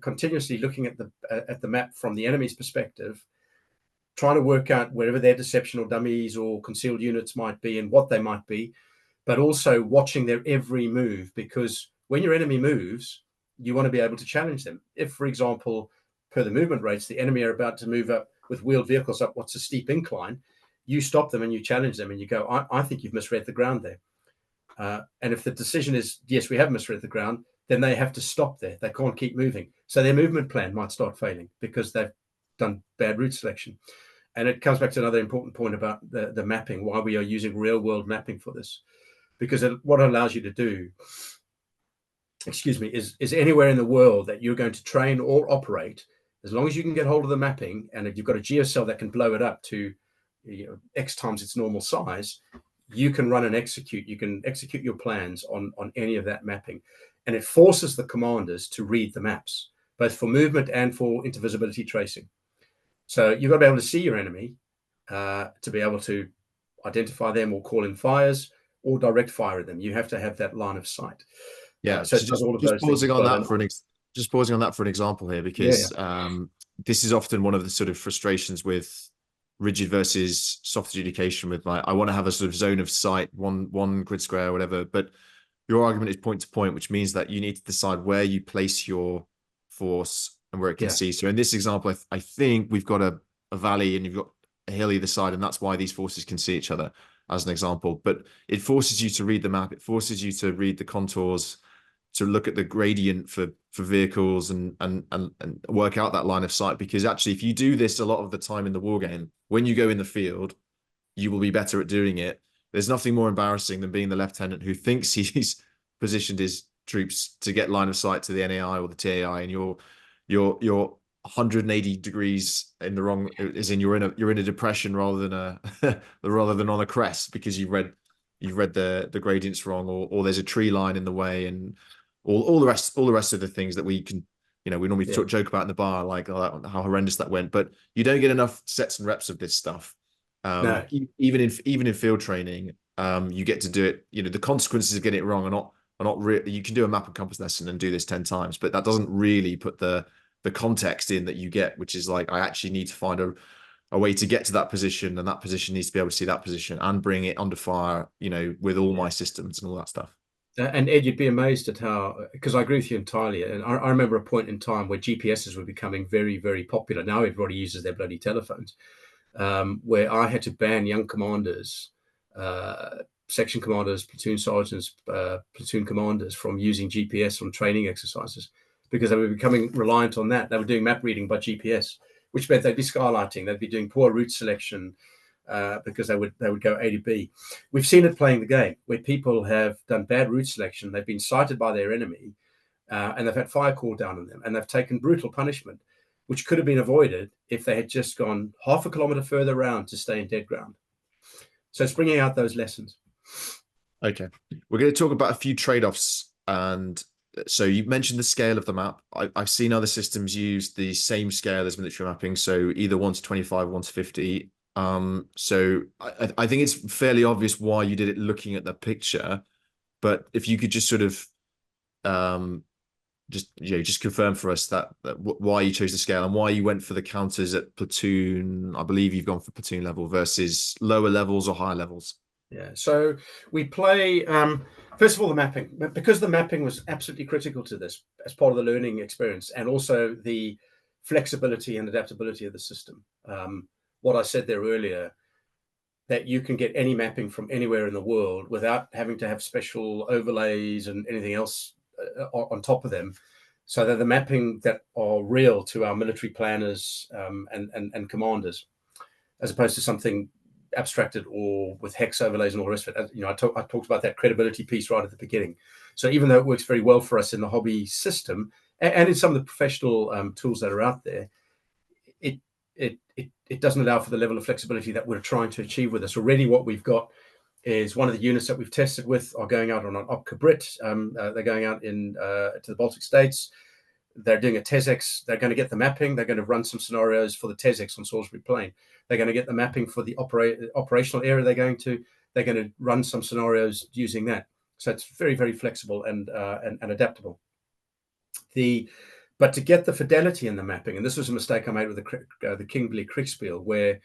continuously looking at the map from the enemy's perspective, trying to work out wherever their deception or dummies or concealed units might be and what they might be, but also watching their every move, because when your enemy moves, you want to be able to challenge them. If, for example, per the movement rates, the enemy are about to move up with wheeled vehicles up what's a steep incline, you stop them and you challenge them and you go, I think you've misread the ground there. And if the decision is, yes, we have misread the ground, then they have to stop there. They can't keep moving. So their movement plan might start failing because they've done bad route selection. And it comes back to another important point about the mapping, why we are using real world mapping for this. Because what it allows you to do, is anywhere in the world that you're going to train or operate, as long as you can get hold of the mapping, and if you've got a geocell that can blow it up to X times its normal size, you can run and execute. You can execute your plans on any of that mapping. And it forces the commanders to read the maps, both for movement and for intervisibility tracing. So you've got to be able to see your enemy to be able to identify them or call in fires or direct fire at them. You have to have that line of sight. Yeah. So So all of just those pausing things on that for just pausing on that for an example here, because this is often one of the sort of frustrations with rigid versus soft adjudication. With I want to have a sort of zone of sight, one grid square or whatever, but your argument is point to point, which means that you need to decide where you place your force and where it can see. So in this example, I think we've got a valley and you've got a hill either side, and that's why these forces can see each other, as an example. But it forces you to read the map. It forces you to read the contours, to look at the gradient for vehicles and work out that line of sight. Because actually, if you do this a lot of the time in the war game, when you go in the field, you will be better at doing it. There's nothing more embarrassing than being the lieutenant who thinks he's positioned his troops to get line of sight to the NAI or the TAI, and you're 180 degrees in the wrong, is in you're in a depression rather than on a crest, because you've read the gradients wrong, or there's a tree line in the way, and all the rest of the things that we can, we normally joke about in the bar, like how horrendous that went. But you don't get enough sets and reps of this stuff. No. Even in field training, you get to do it. The consequences of getting it wrong are not really. You can do a map and compass lesson and do this 10 times, but that doesn't really put the context in that you get, which is like, I actually need to find a way to get to that position, and that position needs to be able to see that position and bring it under fire, with all my systems and all that stuff. And Ed, you'd be amazed at how, because I agree with you entirely. And I remember a point in time where GPSs were becoming very, very popular. Now everybody uses their bloody telephones, where I had to ban young commanders, section commanders, platoon sergeants, platoon commanders from using GPS on training exercises, because they were becoming reliant on that. They were doing map reading by GPS, which meant they'd be skylighting, they'd be doing poor route selection, because they would go A to B. We've seen it playing the game where people have done bad route selection. They've been sighted by their enemy, and they've had fire called down on them, and they've taken brutal punishment, which could have been avoided if they had just gone half a kilometer further around to stay in dead ground. So it's bringing out those lessons. Okay, we're going to talk about a few trade-offs and so you mentioned the scale of the map. I've seen other systems use the same scale as military mapping, so either 1 to 25, 1 to 50. So I think it's fairly obvious why you did it looking at the picture, but if you could just sort of just confirm for us that why you chose the scale and why you went for the counters at platoon. I believe you've gone for platoon level versus lower levels or higher levels. Yeah, so we play, first of all, the mapping, because the mapping was absolutely critical to this as part of the learning experience, and also the flexibility and adaptability of the system. What I said there earlier, that you can get any mapping from anywhere in the world without having to have special overlays and anything else on top of them, so that the mapping that are real to our military planners and commanders, as opposed to something abstracted or with hex overlays and all the rest of it. You know, I talked about that credibility piece right at the beginning. So even though it works very well for us in the hobby system and in some of the professional tools that are out there, it doesn't allow for the level of flexibility that we're trying to achieve with this. Already what we've got is one of the units that we've tested with are going out on an Opca Brit. They're going out to the Baltic states. They're doing a TESX. They're going to get the mapping. They're going to run some scenarios for the TESX on Salisbury Plain. They're going to get the mapping for the operational area they're going to. They're going to run some scenarios using that. So it's very, very flexible and adaptable. But to get the fidelity in the mapping, and this was a mistake I made with the Kimberley Kriegspiel, where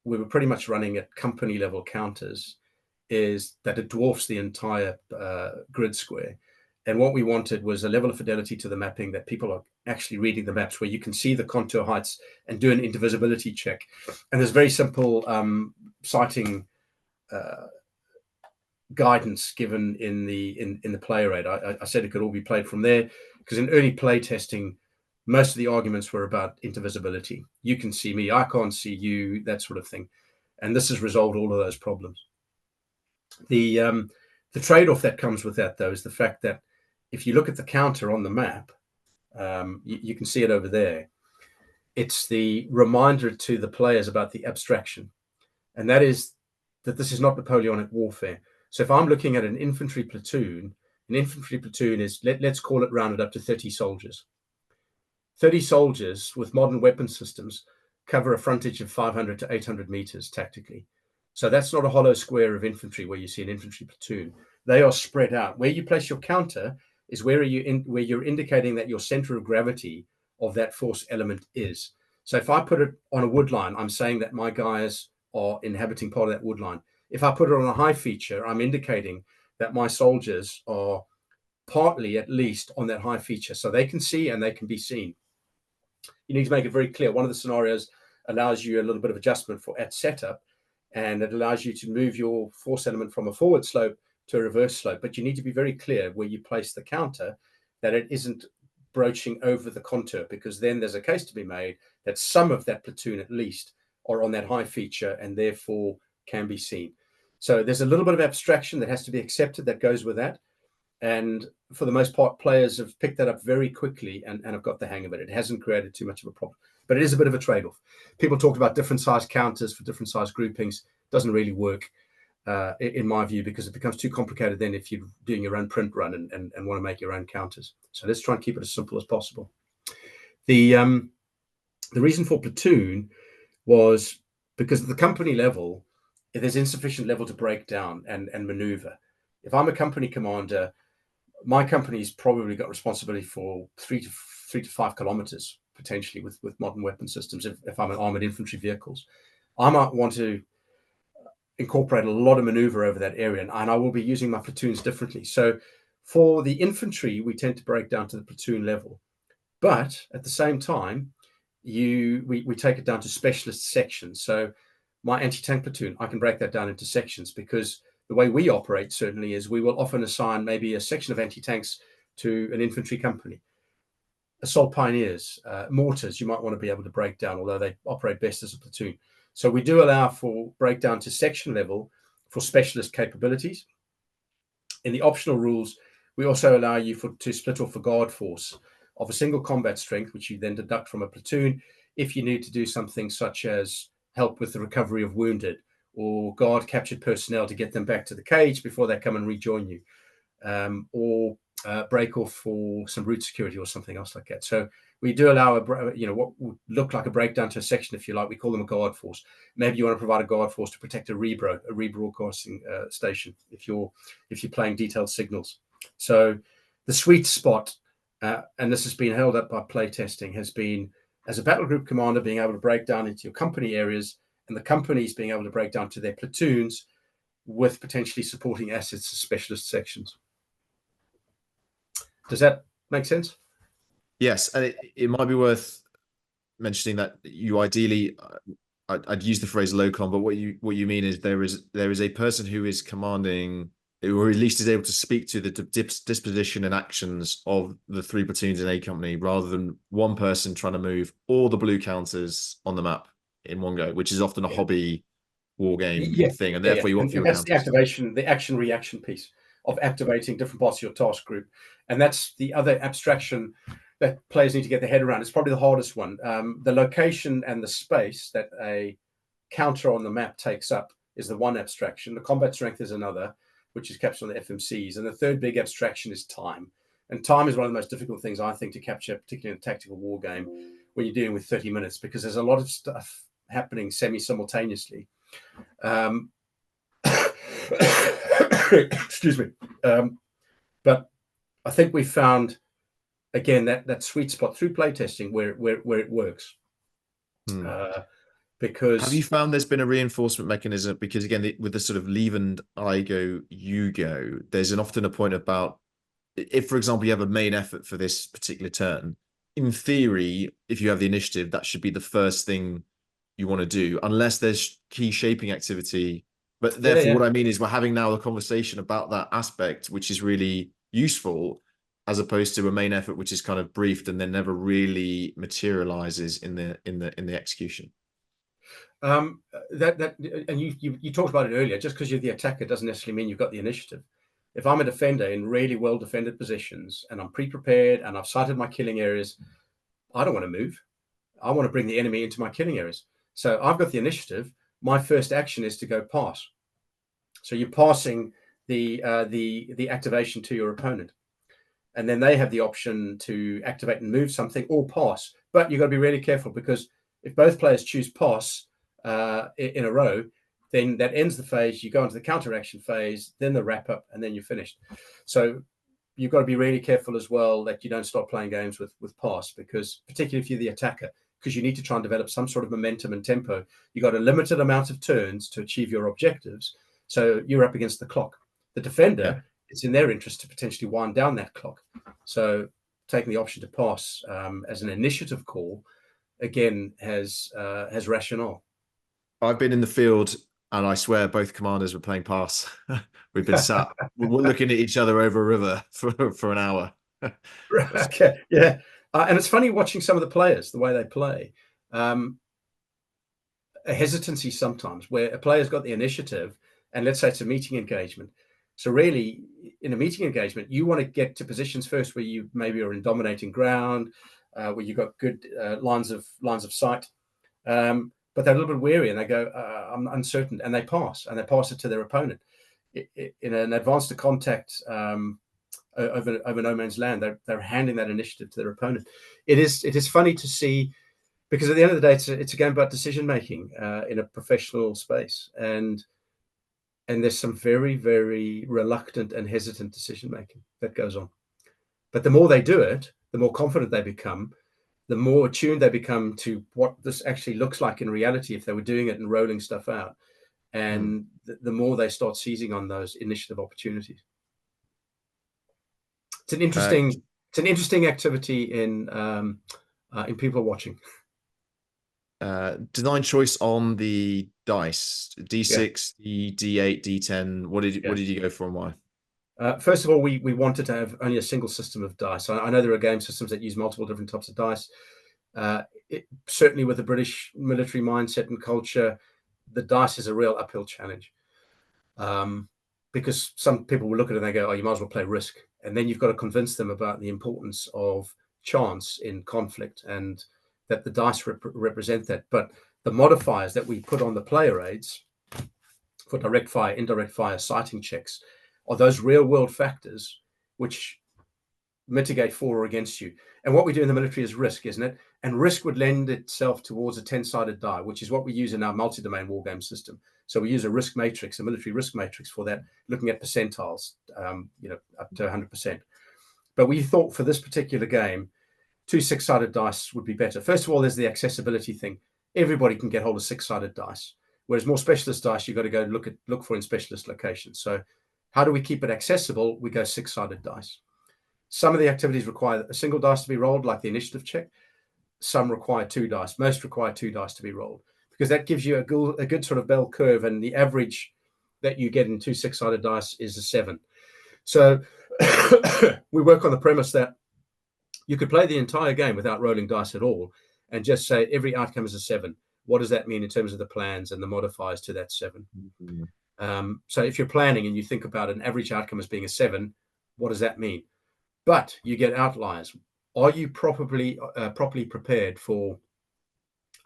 we were pretty much running at company level counters, is that it dwarfs the entire grid square. And what we wanted was a level of fidelity to the mapping that people are actually reading the maps, where you can see the contour heights and do an indivisibility check. And there's very simple sighting guidance given in the play rate. I said it could all be played from there, because in early play testing, most of the arguments were about indivisibility. You can see me, I can't see you, that sort of thing. And this has resolved all of those problems. The trade-off that comes with that, though, is the fact that if you look at the counter on the map, you can see it over there. It's the reminder to the players about the abstraction. And that is that this is not Napoleonic warfare. So if I'm looking at an infantry platoon is, let's call it rounded up to 30 soldiers. 30 soldiers with modern weapon systems cover a frontage of 500 to 800 meters tactically. So that's not a hollow square of infantry where you see an infantry platoon. They are spread out. Where you place your counter is where you're indicating that your center of gravity of that force element is. So if I put it on a wood line, I'm saying that my guys are inhabiting part of that wood line. If I put it on a high feature, I'm indicating that my soldiers are partly, at least, on that high feature, so they can see and they can be seen. You need to make it very clear. One of the scenarios allows you a little bit of adjustment at setup, and it allows you to move your force element from a forward slope to a reverse slope. But you need to be very clear where you place the counter, that it isn't broaching over the contour, because then there's a case to be made that some of that platoon at least are on that high feature and therefore can be seen. So there's a little bit of abstraction that has to be accepted that goes with that. And for the most part, players have picked that up very quickly and have got the hang of it. It hasn't created too much of a problem, but it is a bit of a trade-off. People talk about different size counters for different size groupings. It doesn't really work, in my view, because it becomes too complicated then if you're doing your own print run and want to make your own counters. So let's try and keep it as simple as possible. The reason for platoon was because at the company level, there's insufficient level to break down and maneuver. If I'm a company commander, my company's probably got responsibility for 3 to 5 kilometers potentially with modern weapon systems. If I'm an armored infantry vehicles, I might want to incorporate a lot of maneuver over that area, and I will be using my platoons differently. So for the infantry, we tend to break down to the platoon level, but at the same time, we take it down to specialist sections. So my anti-tank platoon, I can break that down into sections, because the way we operate certainly is we will often assign maybe a section of anti-tanks to an infantry company. Assault pioneers, mortars, you might want to be able to break down, although they operate best as a platoon. So we do allow for breakdown to section level for specialist capabilities. In the optional rules, we also allow you to split off a guard force of a single combat strength, which you then deduct from a platoon if you need to do something such as help with the recovery of wounded, or guard captured personnel to get them back to the cage before they come and rejoin you, or break off for some route security or something else like that. So we do allow what would look like a breakdown to a section, if you like. We call them a guard force. Maybe you want to provide a guard force to protect a rebroadcasting station if you're playing detailed signals. So the sweet spot, and this has been held up by play testing, has been as a battle group commander being able to break down into your company areas, and the companies being able to break down to their platoons with potentially supporting assets to specialist sections. Does that make sense? Yes, and it might be worth mentioning that you ideally, I'd use the phrase low-con, but what you mean is there is a person who is commanding, or at least is able to speak to the disposition and actions of the 3 platoons in a company, rather than one person trying to move all the blue counters on the map in one go, which is often a hobby war game thing, and therefore you want fewer that's counters. The activation, the action reaction piece of activating different parts of your task group, and that's the other abstraction that players need to get their head around. It's probably the hardest one. The location and the space that a counter on the map takes up is the one abstraction. The combat strength is another, which is captured on the FMCs, and the third big abstraction is time. And time is one of the most difficult things, I think, to capture, particularly in a tactical war game when you're dealing with 30 minutes, because there's a lot of stuff happening semi-simultaneously. Excuse me. But I think we found, again, that sweet spot through playtesting where it works. Because have you found there's been a reinforcement mechanism? Because again, with the sort of leave and I go, you go, there's often a point about, if, for example, you have a main effort for this particular turn, in theory, if you have the initiative, that should be the first thing you want to do, unless there's key shaping activity. But therefore, what I mean is we're having now a conversation about that aspect, which is really useful, as opposed to a main effort, which is kind of briefed and then never really materializes in the execution. And you talked about it earlier. Just because you're the attacker doesn't necessarily mean you've got the initiative. If I'm a defender in really well defended positions and I'm pre-prepared and I've sighted my killing areas, I don't want to move. I want to bring the enemy into my killing areas. So I've got the initiative. My first action is to go pass. So you're passing the activation to your opponent, and then they have the option to activate and move something or pass. But you've got to be really careful, because if both players choose pass in a row, then that ends the phase. You go into the counteraction phase, then the wrap up, and then you're finished. So you've got to be really careful as well that you don't start playing games with pass, because particularly if you're the attacker, because you need to try and develop some sort of momentum and tempo. You've got a limited amount of turns to achieve your objectives. So you're up against the clock. The defender, it's in their interest to potentially wind down that clock. So taking the option to pass as an initiative call, again, has rationale. I've been in the field, and I swear both commanders were playing pass. We've been sat, we're looking at each other over a river for an hour. Okay, yeah. And it's funny watching some of the players, the way they play. A hesitancy sometimes where a player's got the initiative, and let's say it's a meeting engagement. So really, in a meeting engagement, you want to get to positions first where you maybe are in dominating ground, where you've got good lines of sight. But they're a little bit weary, and they go, I'm uncertain, and they pass it to their opponent. In an advance to contact over no man's land, they're handing that initiative to their opponent. It is funny to see, because at the end of the day, it's a game about decision making in a professional space, and there's some very, very reluctant and hesitant decision making that goes on. But the more they do it, the more confident they become, the more attuned they become to what this actually looks like in reality if they were doing it and rolling stuff out, and the more they start seizing on those initiative opportunities. It's an interesting activity in people watching. Design choice on the dice: D6, D8, D10. What did you go for, and why? First of all, we wanted to have only a single system of dice. I know there are game systems that use multiple different types of dice. Certainly with the British military mindset and culture, the dice is a real uphill challenge. Because some people will look at it and they go, oh, you might as well play Risk. And then you've got to convince them about the importance of chance in conflict, and that the dice represent that. But the modifiers that we put on the player aids for direct fire, indirect fire, sighting checks are those real world factors which mitigate for or against you. And what we do in the military is risk, isn't it? And risk would lend itself towards a 10-sided die, which is what we use in our multi-domain wargame system. So we use a risk matrix, a military risk matrix for that, looking at percentiles, up to 100%. But we thought for this particular game, 2 6-sided dice would be better. First of all, there's the accessibility thing. Everybody can get hold of 6-sided dice, whereas more specialist dice, you've got to go look for in specialist locations. So how do we keep it accessible? We go 6-sided dice. Some of the activities require a single dice to be rolled, like the initiative check. Some require 2 dice. Most require 2 dice to be rolled, because that gives you a good sort of bell curve, and the average that you get in 2 6-sided dice is a 7. So we work on the premise that you could play the entire game without rolling dice at all and just say every outcome is a 7. What does that mean in terms of the plans and the modifiers to that 7? So if you're planning and you think about an average outcome as being a 7, what does that mean? But you get outliers. Are you properly prepared for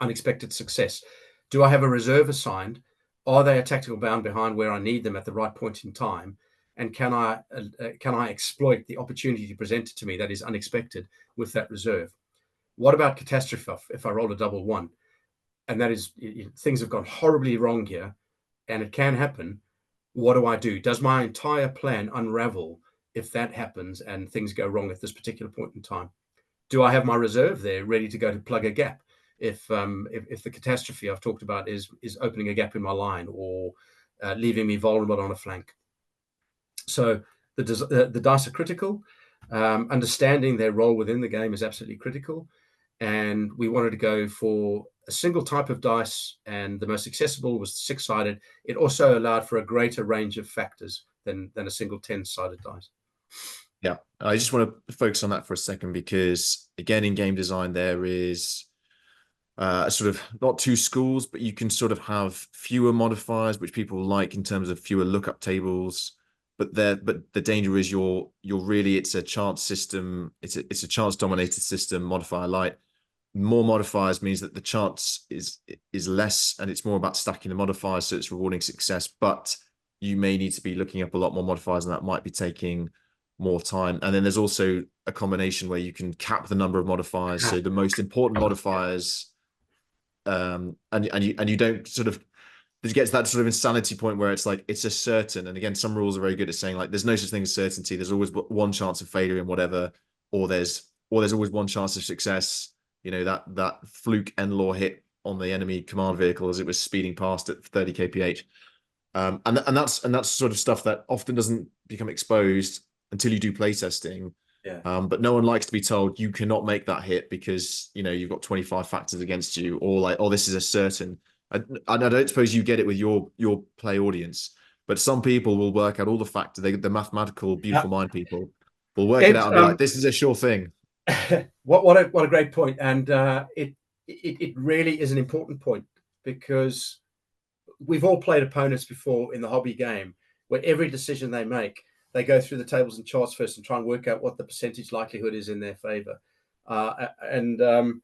unexpected success? Do I have a reserve assigned? Are they a tactical bound behind where I need them at the right point in time? And can I exploit the opportunity presented to me that is unexpected with that reserve? What about catastrophe if I roll a double 1? And that is, things have gone horribly wrong here, and it can happen. What do? Does my entire plan unravel if that happens and things go wrong at this particular point in time? Do I have my reserve there ready to go to plug a gap if the catastrophe I've talked about is opening a gap in my line, or leaving me vulnerable on a flank? So the dice are critical. Understanding their role within the game is absolutely critical. And we wanted to go for a single type of dice, and the most accessible was 6-sided. It also allowed for a greater range of factors than a single 10-sided dice. Yeah, I just want to focus on that for a second, because again, in game design, there is sort of not 2 schools, but you can sort of have fewer modifiers, which people like in terms of fewer lookup tables. But the danger is you're really, it's a chance system. It's a chance dominated system, modifier light. More modifiers means that the chance is less, and it's more about stacking the modifiers, so it's rewarding success. But you may need to be looking up a lot more modifiers, and that might be taking more time. And then there's also a combination where you can cap the number of modifiers, so the most important modifiers, and you don't sort of, it gets that sort of insanity point where it's like it's a certain. And again, some rules are very good at saying like there's no such thing as certainty. There's always one chance of failure in whatever, or there's always one chance of success. You know, that fluke end law hit on the enemy command vehicle as it was speeding past at 30 kph. And that's sort of stuff that often doesn't become exposed until you do playtesting. Yeah. But no one likes to be told you cannot make that hit because, you know, you've got 25 factors against you, or like, oh, this is a certain. I don't suppose you get it with your play audience, but some people will work out all the factors. The mathematical, beautiful mind people will work it out and be like, this is a sure thing. What a great point. And it really is an important point, because we've all played opponents before in the hobby game where every decision they make, they go through the tables and charts first and try and work out what the percentage likelihood is in their favor. I'm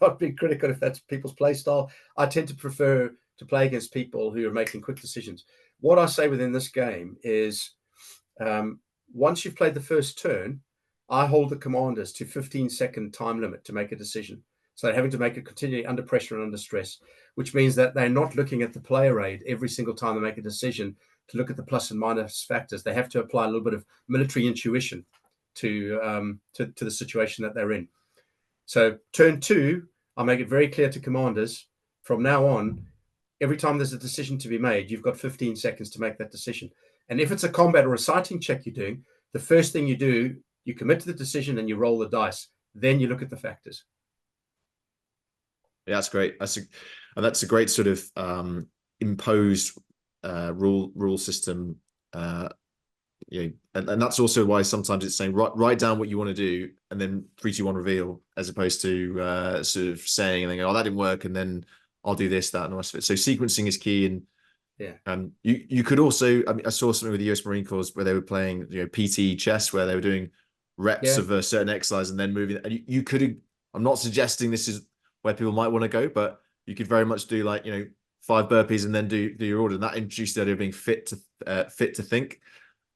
not being critical if that's people's play style. I tend to prefer to play against people who are making quick decisions. What I say within this game is, once you've played the first turn, I hold the commanders to 15-second time limit to make a decision. So they're having to make it continually under pressure and under stress, which means that they're not looking at the player aid every single time they make a decision to look at the plus and minus factors. They have to apply a little bit of military intuition to the situation that they're in. So turn 2, I'll make it very clear to commanders from now on, every time there's a decision to be made, you've got 15 seconds to make that decision. And if it's a combat or a sighting check you're doing, the first thing you do, you commit to the decision and you roll the dice. Then you look at the factors. Yeah, that's great. That's a great sort of imposed rule system. You know, and that's also why sometimes it's saying write down what you want to do and then 3 2 1 reveal, as opposed to sort of saying and then go, oh, that didn't work, and then I'll do this, that, and the rest of it. So sequencing is key. And yeah, you could also, I mean, I saw something with the US Marine Corps where they were playing, you know, PT chess, where they were doing reps of a certain exercise and then moving. And you could, I'm not suggesting this is where people might want to go, but you could very much do like, you know, 5 burpees and then do your order. And that introduced the idea of being fit to think.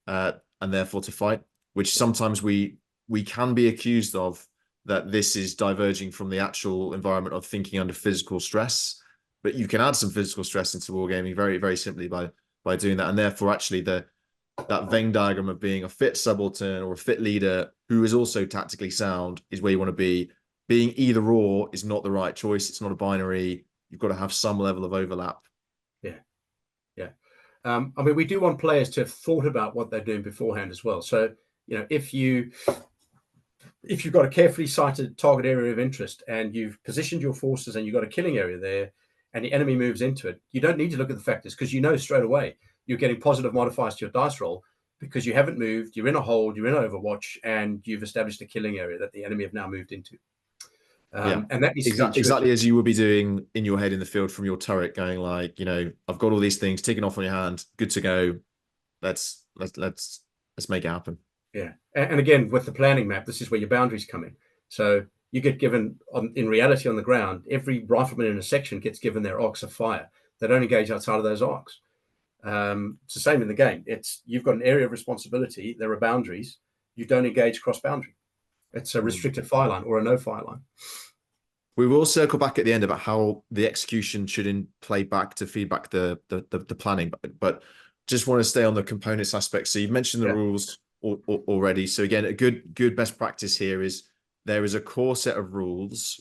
And therefore to fight, which sometimes we can be accused of, that this is diverging from the actual environment of thinking under physical stress. But you can add some physical stress into wargaming very, very simply by doing that. And therefore, actually, that Venn diagram of being a fit subaltern or a fit leader who is also tactically sound is where you want to be. Being either or is not the right choice. It's not a binary. You've got to have some level of overlap. Yeah. Yeah. I mean, we do want players to have thought about what they're doing beforehand as well. So, if you've got a carefully sighted target area of interest and you've positioned your forces and you've got a killing area there and the enemy moves into it, you don't need to look at the factors, because straight away you're getting positive modifiers to your dice roll because you haven't moved, you're in a hold, you're in Overwatch, and you've established a killing area that the enemy have now moved into. And that needs to be exactly as you would be doing in your head in the field from your turret, going like, I've got all these things ticking off on your hand, good to go. Let's make it happen. Yeah, and again, with the planning map, this is where your boundaries come in. So you get given, in reality on the ground, every rifleman in a section gets given their arcs of fire. They don't engage outside of those arcs. It's the same in the game. You've got an area of responsibility. There are boundaries. You don't engage cross boundary. It's a restricted fire line or a no fire line. We will circle back at the end about how the execution should play back to feedback the planning, but just want to stay on the components aspect. So you've mentioned the rules already. So again, a good best practice here is there is a core set of rules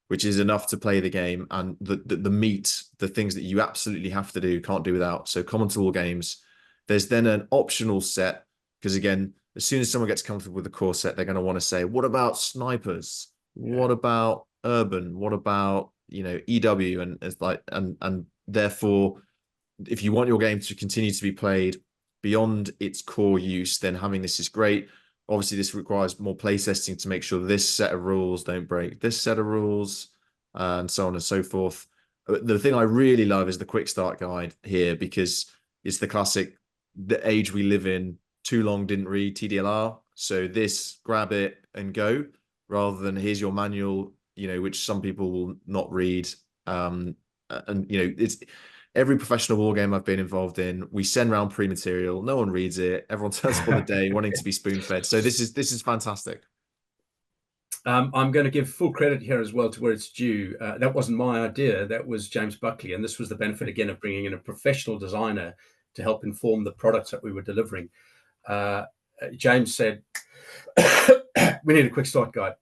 which is enough to play the game, and the meat, the things that you absolutely have to do, can't do without. So common to all games. There's then an optional set, because again, as soon as someone gets comfortable with the core set, they're going to want to say, what about snipers? What about urban? What about EW? And it's like, and therefore, if you want your game to continue to be played beyond its core use, then having this is great. Obviously, this requires more play testing to make sure this set of rules don't break this set of rules, and so on and so forth. The thing I really love is the quick start guide here, because it's the classic, the age we live in, too long didn't read TDLR. So this, grab it and go, rather than here's your manual, which some people will not read. It's every professional war game I've been involved in, we send around pre-material, no one reads it, everyone turns up on the day wanting to be spoon-fed. So this is fantastic. I'm going to give full credit here as well to where it's due. That wasn't my idea. That was James Buckley. And this was the benefit, again, of bringing in a professional designer to help inform the products that we were delivering. James said, we need a quick start guide.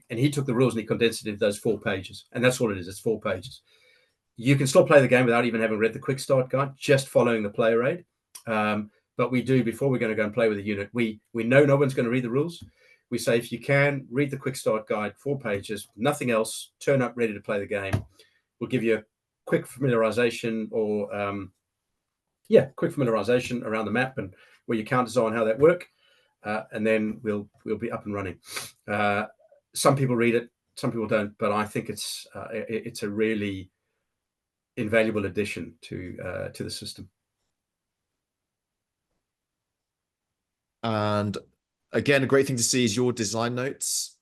And he took the rules and he condensed it into those 4 pages. And that's all it is. It's 4 pages. You can still play the game without even having read the quick start guide, just following the player aid. But we do, before we're going to go and play with a unit, we know no one's going to read the rules. We say, if you can, read the quick start guide, 4 pages, nothing else, turn up ready to play the game. We'll give you a quick familiarization quick familiarization around the map and where your counters are and how that work. And then we'll be up and running. Some people read it, some people don't, but I think it's a really invaluable addition to the system. And again, a great thing to see is your design notes,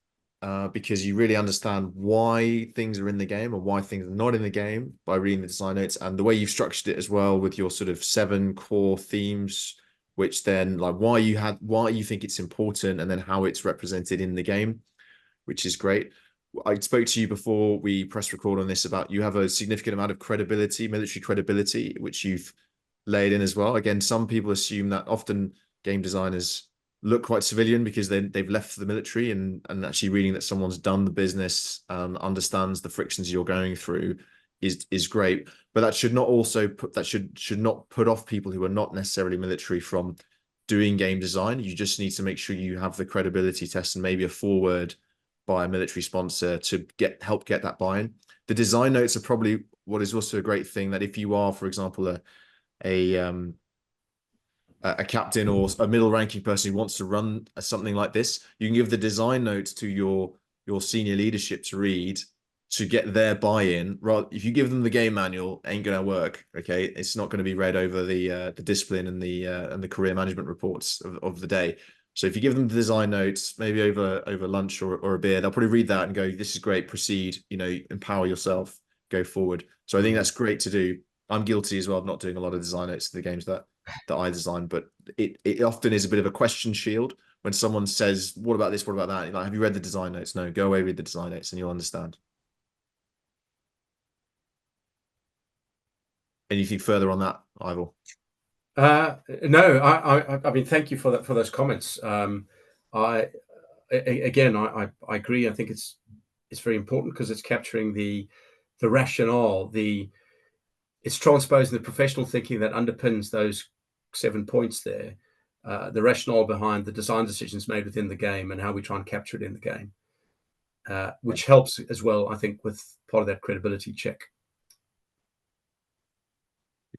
because you really understand why things are in the game or why things are not in the game by reading the design notes, and the way you've structured it as well with your sort of 7 core themes, which then like why you think it's important, and then how it's represented in the game, which is great. I spoke to you before we press record on this about you have a significant amount of credibility, military credibility, which you've laid in as well. Again, some people assume that often game designers look quite civilian because they've left the military, and actually reading that someone's done the business and understands the frictions you're going through is great. But that should not also should not put off people who are not necessarily military from doing game design. You just need to make sure you have the credibility test and maybe a foreword by a military sponsor to help get that buy-in. The design notes are probably what is also a great thing, that if you are, for example, a captain or a middle ranking person who wants to run something like this, you can give the design notes to your senior leadership to read to get their buy-in. If you give them the game manual, ain't gonna work. Okay, it's not going to be read over the discipline and the career management reports of the day. So if you give them the design notes, maybe over lunch or a beer, they'll probably read that and go, this is great, proceed, empower yourself, go forward. So I think that's great to do. I'm guilty as well of not doing a lot of design notes to the games that I design, but it often is a bit of a question shield when someone says, what about this, what about that? You're like, have you read the design notes? No, go away, read the design notes and you'll understand. Anything further on that, Ivor? No, I mean, thank you for that, for those comments. I agree. I think it's very important because it's capturing the rationale, it's transposing the professional thinking that underpins those 7 points there, the rationale behind the design decisions made within the game and how we try and capture it in the game, which helps as well, I think, with part of that credibility check.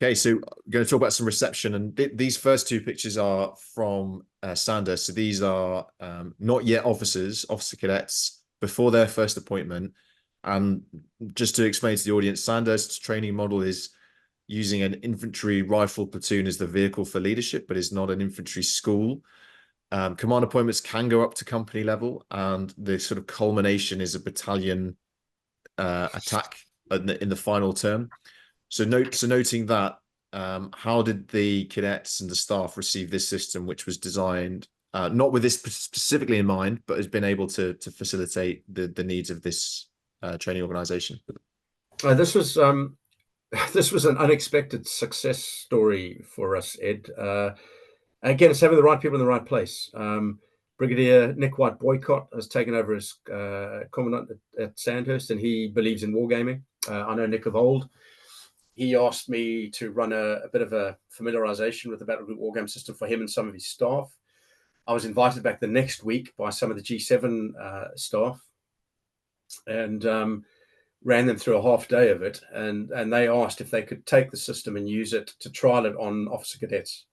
Okay, so we're going to talk about some reception, and these first two pictures are from Sandhurst. So these are not yet officer cadets, before their first appointment. And just to explain to the audience, Sandhurst's training model is using an infantry rifle platoon as the vehicle for leadership, but is not an infantry school. Command appointments can go up to company level, and the sort of culmination is a battalion attack in the final term. So noting that, how did the cadets and the staff receive this system, which was designed not with this specifically in mind, but has been able to facilitate the needs of this training organization? This was an unexpected success story for us, Ed. Again, it's having the right people in the right place. Brigadier Nick White Boycott has taken over as commandant at Sandhurst, and he believes in wargaming. I know Nick of old. He asked me to run a bit of a familiarization with the Battlegroup Wargame System for him and some of his staff. I was invited back the next week by some of the G7 staff, and ran them through a half day of it. And they asked if they could take the system and use it to trial it on officer cadets.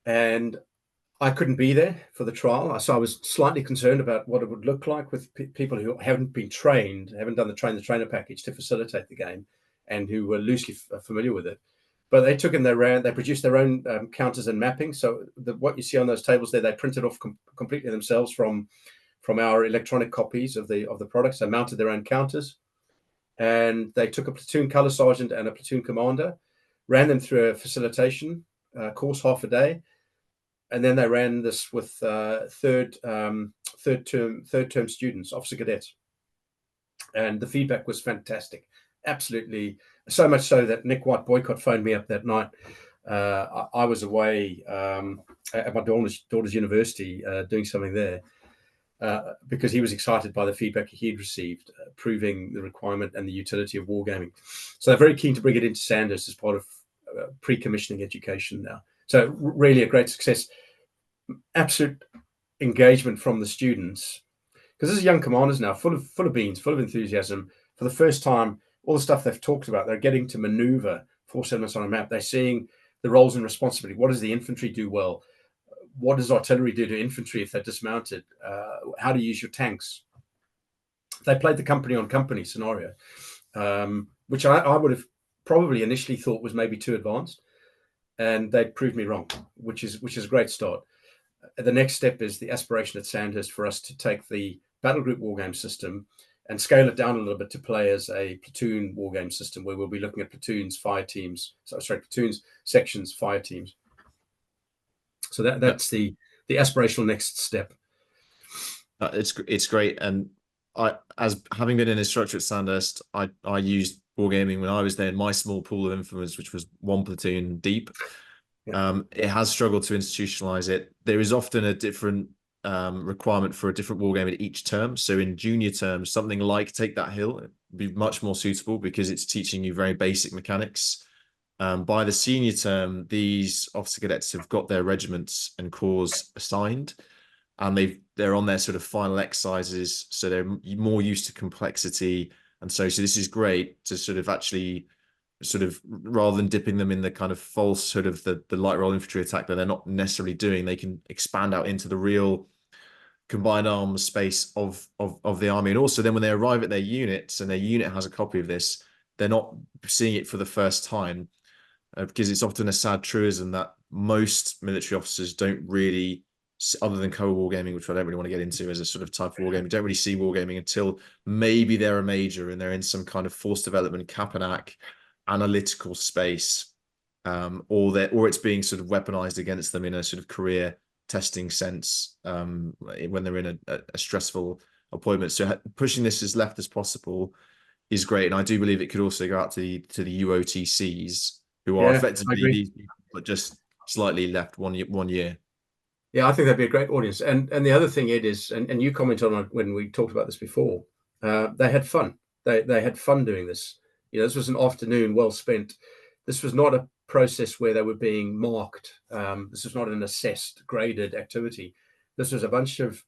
And I couldn't be there for the trial, so I was slightly concerned about what it would look like with people who haven't been trained, haven't done the trainer package to facilitate the game, and who were loosely familiar with it. But they took and they produced their own counters and mapping. So what you see on those tables there, they printed off completely themselves from our electronic copies of the products. They mounted their own counters, and they took a platoon color sergeant and a platoon commander, ran them through a facilitation course, half a day, and then they ran this with third term students, officer cadets, and the feedback was fantastic. Absolutely, so much so that Nick White Boycott phoned me up that night. I was away at my daughter's university doing something there, because he was excited by the feedback he'd received, proving the requirement and the utility of wargaming. So they're very keen to bring it into Sandhurst as part of pre-commissioning education now. So really a great success. Absolute engagement from the students, because this is young commanders now, full of beans, full of enthusiasm. For the first time, all the stuff they've talked about, they're getting to maneuver force elements on a map. They're seeing the roles and responsibility. What does the infantry do well? What does artillery do to infantry if they're dismounted? How to use your tanks? They played the company on company scenario, which I would have probably initially thought was maybe too advanced, and they proved me wrong, which is a great start. The next step is the aspiration at Sandhurst for us to take the Battlegroup Wargame System and scale it down a little bit to play as a platoon wargame system, where we'll be looking at platoons, fire teams, platoons, sections, fire teams. So that's the aspirational next step. It's great, and as having been an instructor at Sandhurst, I used wargaming when I was there in my small pool of infants, which was one platoon deep. Yeah. It has struggled to institutionalize it. There is often a different requirement for a different wargame at each term. So in junior terms, something like Take That Hill would be much more suitable because it's teaching you very basic mechanics. By the senior term, these officer cadets have got their regiments and corps assigned, and they're on their sort of final exercises, so they're more used to complexity. And so this is great to sort of actually rather than dipping them in the kind of false sort of the light roll infantry attack that they're not necessarily doing, they can expand out into the real combined arms space of the army. And also then when they arrive at their units and their unit has a copy of this, they're not seeing it for the first time, because it's often a sad truism that most military officers don't really, other than co-wargaming, which I don't really want to get into as a sort of type of wargaming, don't really see wargaming until maybe they're a major and they're in some kind of force development, Kapanak, analytical space, or it's being sort of weaponized against them in a sort of career testing sense when they're in a stressful appointment. So pushing this as left as possible is great, and I do believe it could also go out to the UOTCs, who are I effectively agree. these people, but just slightly left 1 year. Yeah, I think that'd be a great audience. And the other thing, Ed, is, and you commented on it when we talked about this before, they had fun. They had fun doing this. This was an afternoon well spent. This was not a process where they were being marked. This was not an assessed, graded activity. This was a bunch of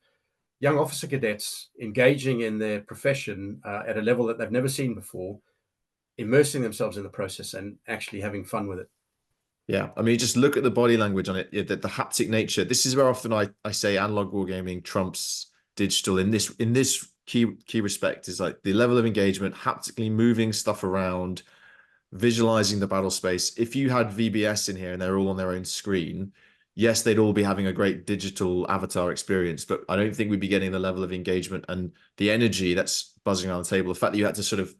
young officer cadets engaging in their profession at a level that they've never seen before, immersing themselves in the process and actually having fun with it. Yeah, I mean, just look at the body language on it, the haptic nature. This is where often I say analog wargaming trumps digital in this key respect, is like the level of engagement, haptically moving stuff around, visualizing the battle space. If you had VBS in here and they're all on their own screen, yes, they'd all be having a great digital avatar experience, but I don't think we'd be getting the level of engagement and the energy that's buzzing around the table. The fact that you had to sort of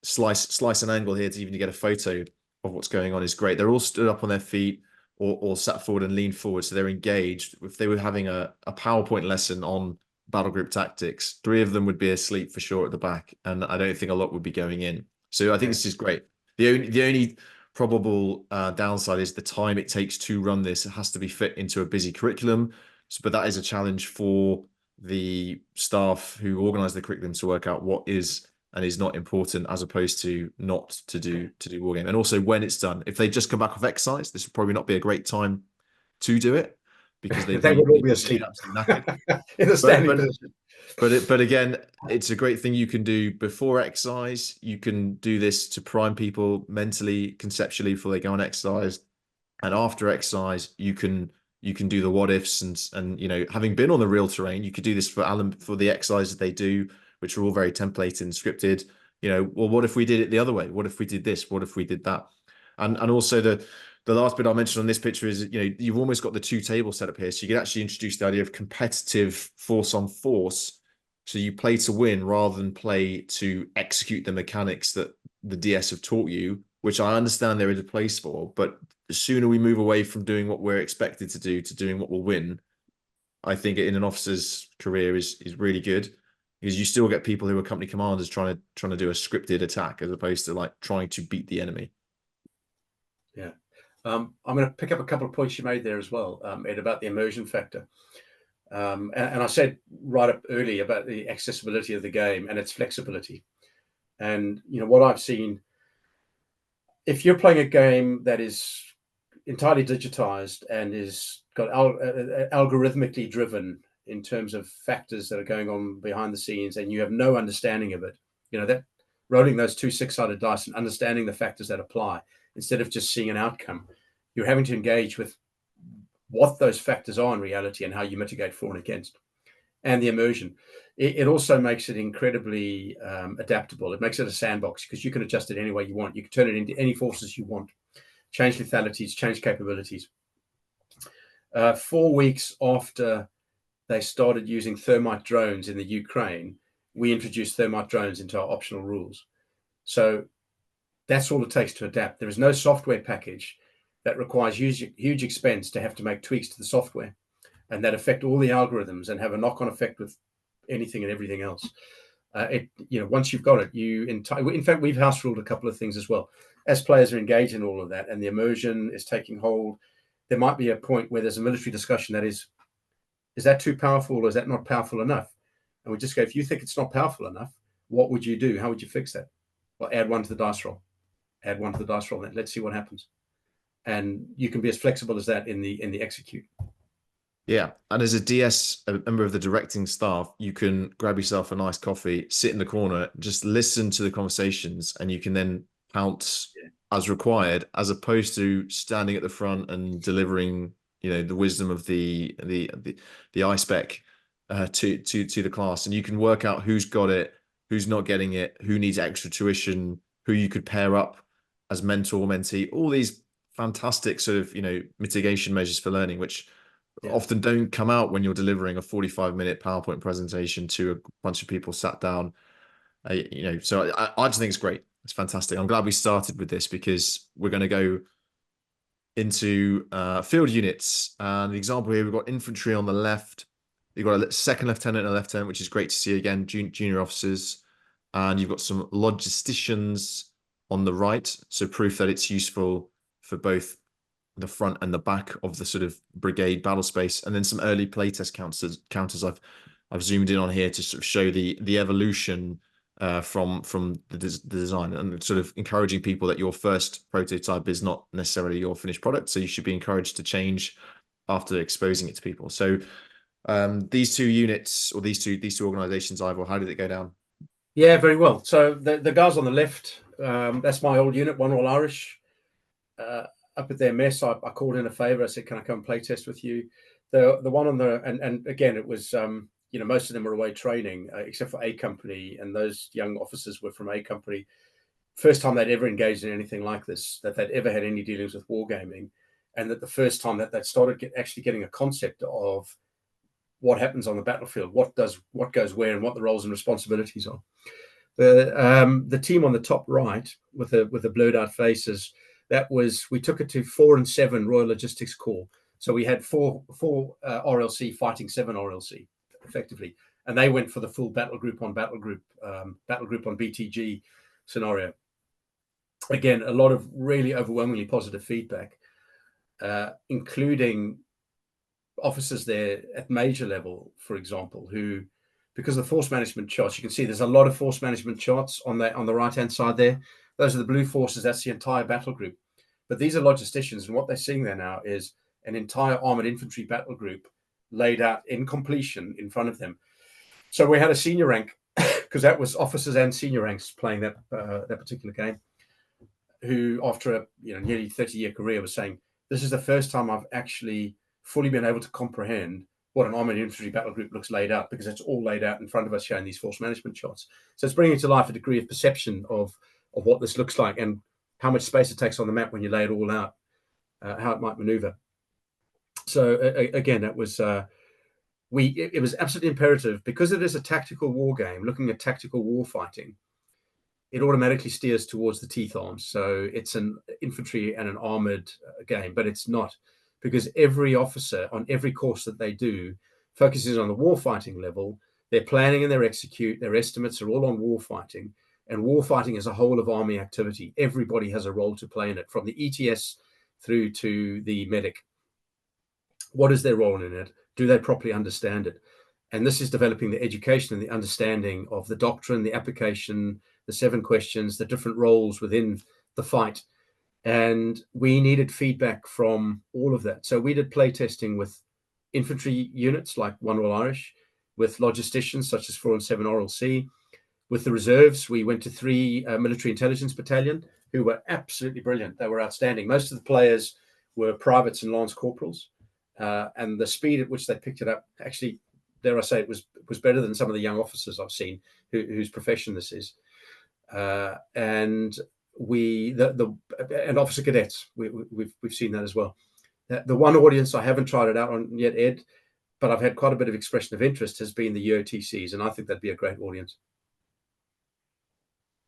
slice an angle here to even get a photo of what's going on is great. They're all stood up on their feet or sat forward and leaned forward, so they're engaged. If they were having a PowerPoint lesson on battle group tactics, 3 of them would be asleep for sure at the back, and I don't think a lot would be going in. So I think this is great. The only probable downside is the time it takes to run this. It has to be fit into a busy curriculum, but that is a challenge for the staff who organize the curriculum to work out what is and is not important, as opposed to not to do wargame. And also when it's done, if they just come back off exercise, this would probably not be a great time to do it, because they would all be asleep in a standing position. But again, it's a great thing you can do before exercise. You can do this to prime people mentally, conceptually, before they go on exercise, and after exercise, you can do the what ifs, and having been on the real terrain, you could do this for the exercises they do, which are all very templated and scripted. Well, what if we did it the other way? What if we did this? What if we did that? And also the last bit I'll mention on this picture is, you've almost got the 2 tables set up here. So you can actually introduce the idea of competitive force on force. So you play to win rather than play to execute the mechanics that the DS have taught you, which I understand there is a place for. But the sooner we move away from doing what we're expected to do to doing what will win, I think in an officer's career is really good, because you still get people who are company commanders trying to do a scripted attack as opposed to like trying to beat the enemy. Yeah. I'm going to pick up a couple of points you made there as well, Ed, about the immersion factor. And I said right up early about the accessibility of the game and its flexibility. And, what I've seen, if you're playing a game that is entirely digitized and is got algorithmically driven in terms of factors that are going on behind the scenes, and you have no understanding of it, that rolling those 2 6-sided dice and understanding the factors that apply instead of just seeing an outcome, you're having to engage with what those factors are in reality and how you mitigate for and against. And the immersion, it also makes it incredibly adaptable. It makes it a sandbox, because you can adjust it any way you want. You can turn it into any forces you want, change lethalities, change capabilities. 4 weeks after they started using thermite drones in the Ukraine, we introduced thermite drones into our optional rules. So that's all it takes to adapt. There is no software package that requires huge expense to have to make tweaks to the software, and that affect all the algorithms and have a knock-on effect with anything and everything else. Once you've got it, in fact, we've house ruled a couple of things as well. As players are engaged in all of that and the immersion is taking hold, there might be a point where there's a military discussion that is that too powerful, or is that not powerful enough? And we just go, if you think it's not powerful enough, what would you do? How would you fix that? Well, add 1 to the dice roll. Add 1 to the dice roll. Let's see what happens. And you can be as flexible as that in the execute. Yeah, and as a DS, a member of the directing staff, you can grab yourself a nice coffee, sit in the corner, just listen to the conversations, and you can then pounce as required, as opposed to standing at the front and delivering, the wisdom of the ISPEC to the class. And you can work out who's got it, who's not getting it, who needs extra tuition, who you could pair up as mentor, mentee, all these fantastic sort of, mitigation measures for learning, which often don't come out when you're delivering a 45-minute PowerPoint presentation to a bunch of people sat down. So I just think it's great. It's fantastic. I'm glad we started with this, because we're going to go into field units. And the example here, we've got infantry on the left. You've got a second lieutenant and a lieutenant, which is great to see again, junior officers. And you've got some logisticians on the right. So proof that it's useful for both the front and the back of the sort of brigade battle space. And then some early playtest counters I've zoomed in on here to sort of show the evolution from the design, and sort of encouraging people that your first prototype is not necessarily your finished product. So you should be encouraged to change after exposing it to people. So these two units, or these two organizations, Ivor, how did it go down? Yeah, very well. So the guys on the left, that's my old unit, One All Irish. Up at their mess, I called in a favor. I said, can I come play test with you? The one on the, and again, it was, most of them were away training, except for A Company, and those young officers were from A Company. First time they'd ever engaged in anything like this, that they'd ever had any dealings with wargaming, and that the first time that they'd started actually getting a concept of what happens on the battlefield, what goes where, and what the roles and responsibilities are. The team on the top right with the blurred out faces, we took it to 4 and 7 Royal Logistics Corps. So we had four RLC fighting 7 RLC effectively, and they went for the full battle group on BTG scenario. Again, a lot of really overwhelmingly positive feedback, including officers there at major level, for example, who, because of the force management charts, you can see there's a lot of force management charts on the right-hand side there. Those are the blue forces. That's the entire battle group. But these are logisticians, and what they're seeing there now is an entire armored infantry battle group laid out in completion in front of them. So we had a senior rank, because that was officers and senior ranks playing that particular game, who after a nearly 30-year career was saying, this is the first time I've actually fully been able to comprehend what an armored infantry battle group looks laid out, because it's all laid out in front of us showing these force management charts. So it's bringing to life a degree of perception of what this looks like and how much space it takes on the map when you lay it all out, how it might maneuver. So again, it was absolutely imperative, because it is a tactical war game, looking at tactical war fighting. It automatically steers towards the teeth arms. So it's an infantry and an armored game, but it's not, because every officer on every course that they do focuses on the war fighting level. Their planning and their execute, their estimates are all on war fighting. And war fighting is a whole of army activity. Everybody has a role to play in it, from the ETS through to the medic. What is their role in it? Do they properly understand it? And this is developing the education and the understanding of the doctrine, the application, the 7 questions, the different roles within the fight. And we needed feedback from all of that. So we did play testing with infantry units like One All Irish, with logisticians such as 4 and 7 RLC. With the reserves, we went to 3 military intelligence battalion, who were absolutely brilliant. They were outstanding. Most of the players were privates and lance corporals, and the speed at which they picked it up, actually, dare I say, it was better than some of the young officers I've seen whose profession this is. And officer cadets, we've seen that as well. The one audience I haven't tried it out on yet, Ed, but I've had quite a bit of expression of interest, has been the UOTCs, and I think that'd be a great audience.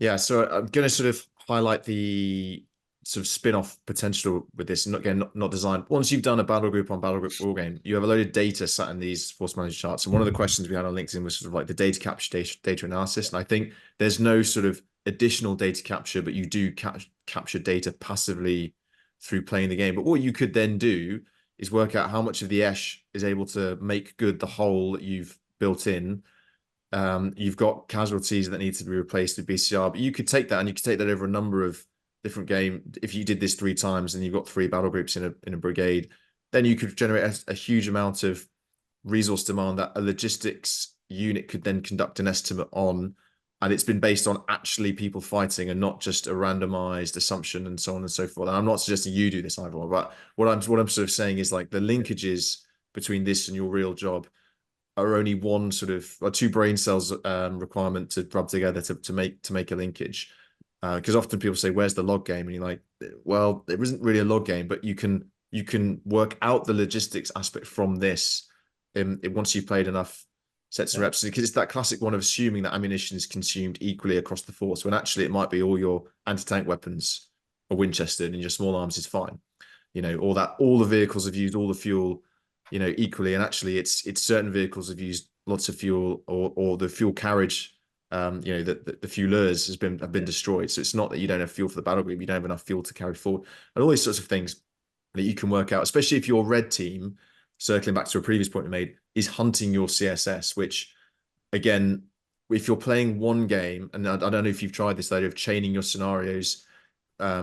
Yeah, so I'm going to sort of highlight the sort of spin-off potential with this. Not designed. Once you've done a battle group on Battlegroup Wargame, you have a load of data sat in these force management charts. And one of the questions we had on LinkedIn was sort of like the data capture, data analysis. And I think there's no sort of additional data capture, but you do capture data passively through playing the game. But what you could then do is work out how much of the ESH is able to make good the whole that you've built in. You've got casualties that need to be replaced with BCR, but you could take that, and you could take that over a number of different games. If you did this 3 times and you've got 3 battle groups in a brigade, then you could generate a huge amount of resource demand that a logistics unit could then conduct an estimate on, and it's been based on actually people fighting and not just a randomized assumption and so on and so forth. And I'm not suggesting you do this, Ivor, but what I'm sort of saying is like the linkages between this and your real job are only one sort of, or 2 brain cells requirement to rub together to make a linkage. Because often people say, where's the log game? And you're like, well, there isn't really a log game, but you can work out the logistics aspect from this once you've played enough sets and reps, because it's that classic one of assuming that ammunition is consumed equally across the force, when actually it might be all your anti-tank weapons are Winchester and your small arms is fine. or that all the vehicles have used all the fuel, equally, and actually it's certain vehicles have used lots of fuel, or the fuel carriage, the fuelers have been destroyed. So it's not that you don't have fuel for the battle group, you don't have enough fuel to carry forward, and all these sorts of things that you can work out, especially if your red team, circling back to a previous point we made, is hunting your CSS, which, again, if you're playing one game, and I don't know if you've tried this idea of chaining your scenarios,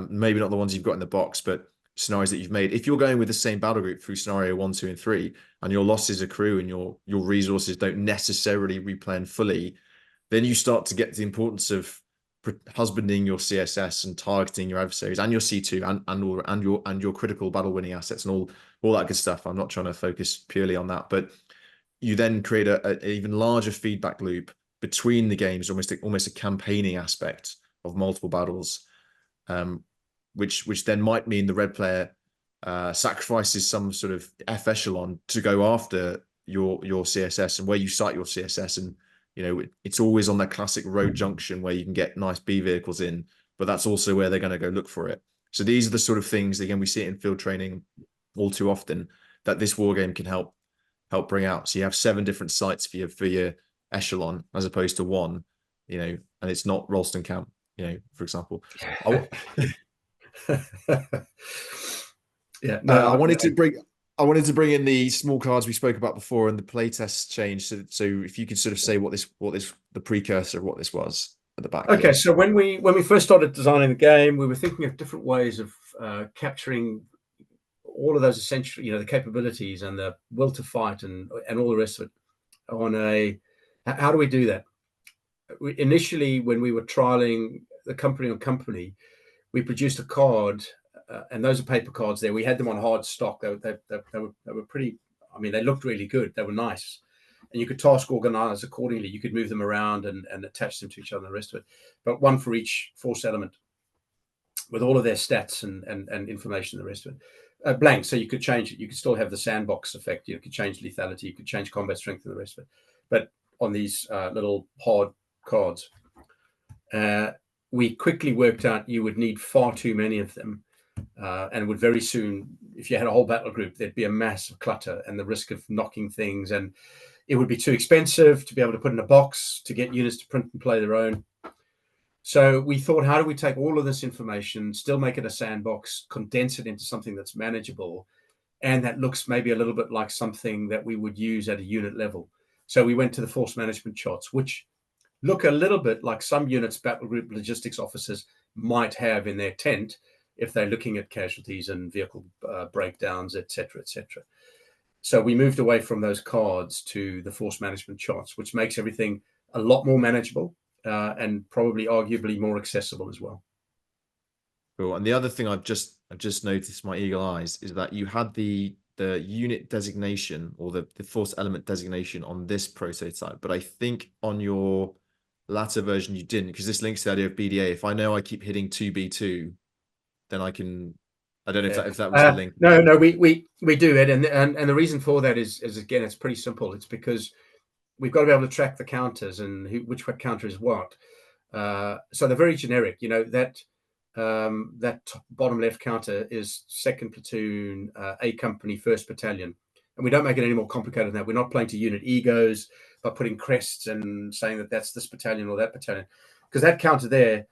maybe not the ones you've got in the box, but scenarios that you've made. If you're going with the same battle group through scenario 1, 2, and 3, and your losses accrue and your resources don't necessarily replan fully, then you start to get the importance of husbanding your CSS and targeting your adversaries and your C2 and your critical battle winning assets and all that good stuff. I'm not trying to focus purely on that, but you then create an even larger feedback loop between the games, almost a campaigning aspect of multiple battles, which then might mean the red player sacrifices some sort of F echelon to go after your CSS and where you cite your CSS, and it's always on that classic road junction where you can get nice B vehicles in, but that's also where they're going to go look for it. So these are the sort of things, again, we see it in field training all too often, that this war game can help bring out. So you have 7 different sites for your echelon as opposed to one, and it's not Ralston Camp, for example. Yeah, no, I wanted to bring in the small cards we spoke about before and the playtest change. So if you could sort of say what the precursor of what this was at the back. Okay, here. So when we first started designing the game, we were thinking of different ways of capturing all of those essential, the capabilities and the will to fight and all the rest of it. How do we do that? Initially, when we were trialing the company on company, we produced a card, and those are paper cards. There, we had them on hard stock. They were pretty. I mean, they looked really good. They were nice, and you could task organize accordingly. You could move them around and attach them to each other and the rest of it. But one for each force element, with all of their stats and information, the rest of it. Blank, so you could change it. You could still have the sandbox effect. You could change lethality. You could change combat strength and the rest of it. But on these little hard cards, we quickly worked out you would need far too many of them, and would very soon, if you had a whole battle group, there'd be a mass of clutter and the risk of knocking things, and it would be too expensive to be able to put in a box to get units to print and play their own. So we thought, how do we take all of this information, still make it a sandbox, condense it into something that's manageable, and that looks maybe a little bit like something that we would use at a unit level. So we went to the force management charts, which look a little bit like some units battle group logistics officers might have in their tent if they're looking at casualties and vehicle breakdowns, etc., etc. So we moved away from those cards to the force management charts, which makes everything a lot more manageable, and probably arguably more accessible as well. Cool. And the other thing I've just noticed, my eagle eyes, is that you had the unit designation or the force element designation on this prototype, but I think on your latter version you didn't, because this links to the idea of BDA. If I know I keep hitting 2B2, then I don't know if that was the link. No, we do it, and the reason for that is again, it's pretty simple. It's because we've got to be able to track the counters and which counter is what. So they're very generic. That bottom left counter is 2nd Platoon, A Company, 1st Battalion. And we don't make it any more complicated than that. We're not playing to unit egos by putting crests and saying that that's this battalion or that battalion. Because that counter there,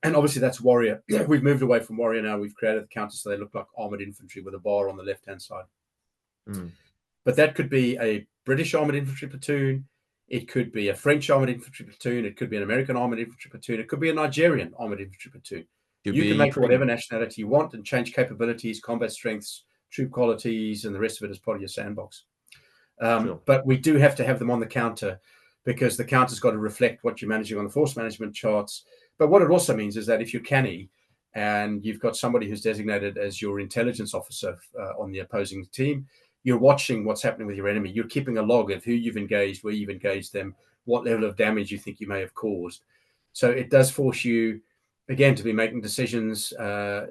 and obviously that's warrior. We've moved away from warrior now. We've created the counters so they look like armored infantry with a bar on the left-hand side. But that could be a British armored infantry platoon. It could be a French armored infantry platoon. It could be an American armored infantry platoon. It could be a Nigerian armored infantry platoon. You can make whatever nationality you want and change capabilities, combat strengths, troop qualities, and the rest of it as part of your sandbox. Sure. But we do have to have them on the counter, because the counter's got to reflect what you're managing on the force management charts. But what it also means is that if you're canny and you've got somebody who's designated as your intelligence officer on the opposing team, you're watching what's happening with your enemy. You're keeping a log of who you've engaged, where you've engaged them, what level of damage you think you may have caused. So it does force you, again, to be making decisions,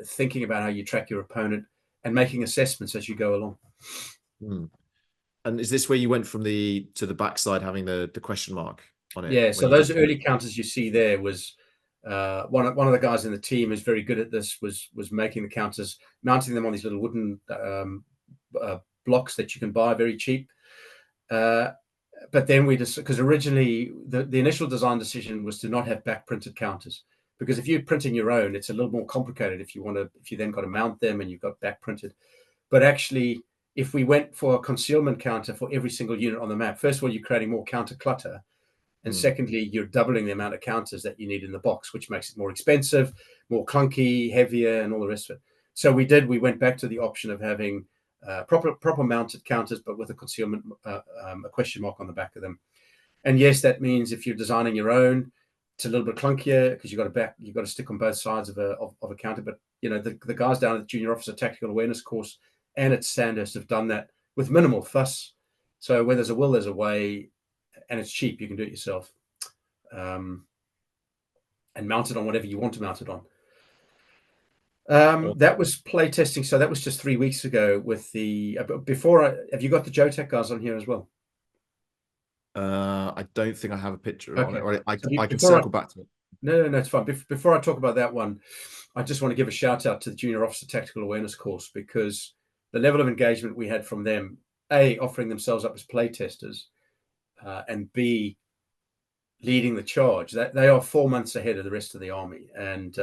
thinking about how you track your opponent and making assessments as you go along. And is this where you went from to the backside having the question mark on it? Yeah, so those early counters you see there was One of the guys in the team who's very good at this was making the counters, mounting them on these little wooden blocks that you can buy very cheap. But then we just, because originally the initial design decision was to not have back printed counters, because if you're printing your own, it's a little more complicated if you then got to mount them and you've got back printed. But actually, if we went for a concealment counter for every single unit on the map, first of all, you're creating more counter clutter. And secondly, you're doubling the amount of counters that you need in the box, which makes it more expensive, more clunky, heavier, and all the rest of it. So we went back to the option of having proper mounted counters, but with a concealment, a question mark on the back of them. And yes, that means if you're designing your own, it's a little bit clunkier because you've got to stick on both sides of a counter. But the guys down at the Junior Officer Tactical Awareness course and at Sandhurst have done that with minimal fuss. So where there's a will, there's a way, and it's cheap. You can do it yourself, and mount it on whatever you want to mount it on. That was play testing. So that was just 3 weeks ago with the, have you got the JOTAC guys on here as well? I don't think I have a picture on it, or I can Before circle back to it. No, it's fine. Before I talk about that one, I just want to give a shout out to the Junior Officer Tactical Awareness course, because the level of engagement we had from them, A, offering themselves up as play testers, and B, leading the charge. That they are 4 months ahead of the rest of the army, and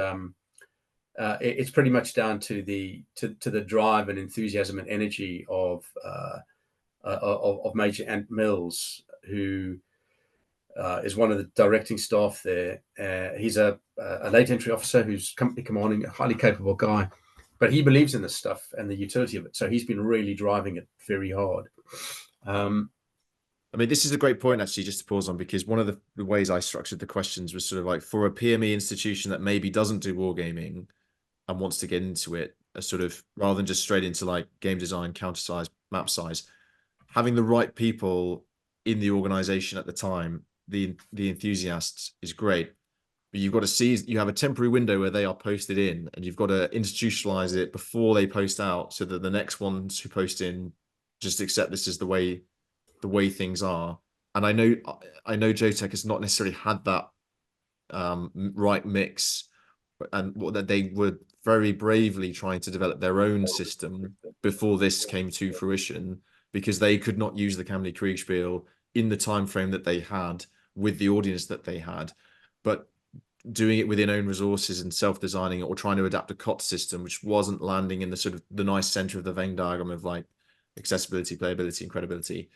it's pretty much down to the drive and enthusiasm and energy of Major Ant Mills, who is one of the directing staff there. He's a late entry officer who's company commanding, a highly capable guy, but he believes in this stuff and the utility of it. So he's been really driving it very hard. I mean, this is a great point, actually, just to pause on, because one of the ways I structured the questions was sort of like, for a PME institution that maybe doesn't do wargaming and wants to get into it, a sort of, rather than just straight into like game design, counter size, map size, having the right people in the organization at the time, the enthusiasts, is great. But you've got to see, you have a temporary window where they are posted in, and you've got to institutionalize it before they post out, so that the next ones who post in just accept this is the way things are. And I know JOTAC has not necessarily had that right mix, and that they were very bravely trying to develop their own system before this came to fruition, because they could not use the Kamli Kriegspiel in the time frame that they had with the audience that they had. But doing it within own resources and self-designing it, or trying to adapt a COT system, which wasn't landing in the sort of the nice center of the Venn diagram of like accessibility, playability, and credibility.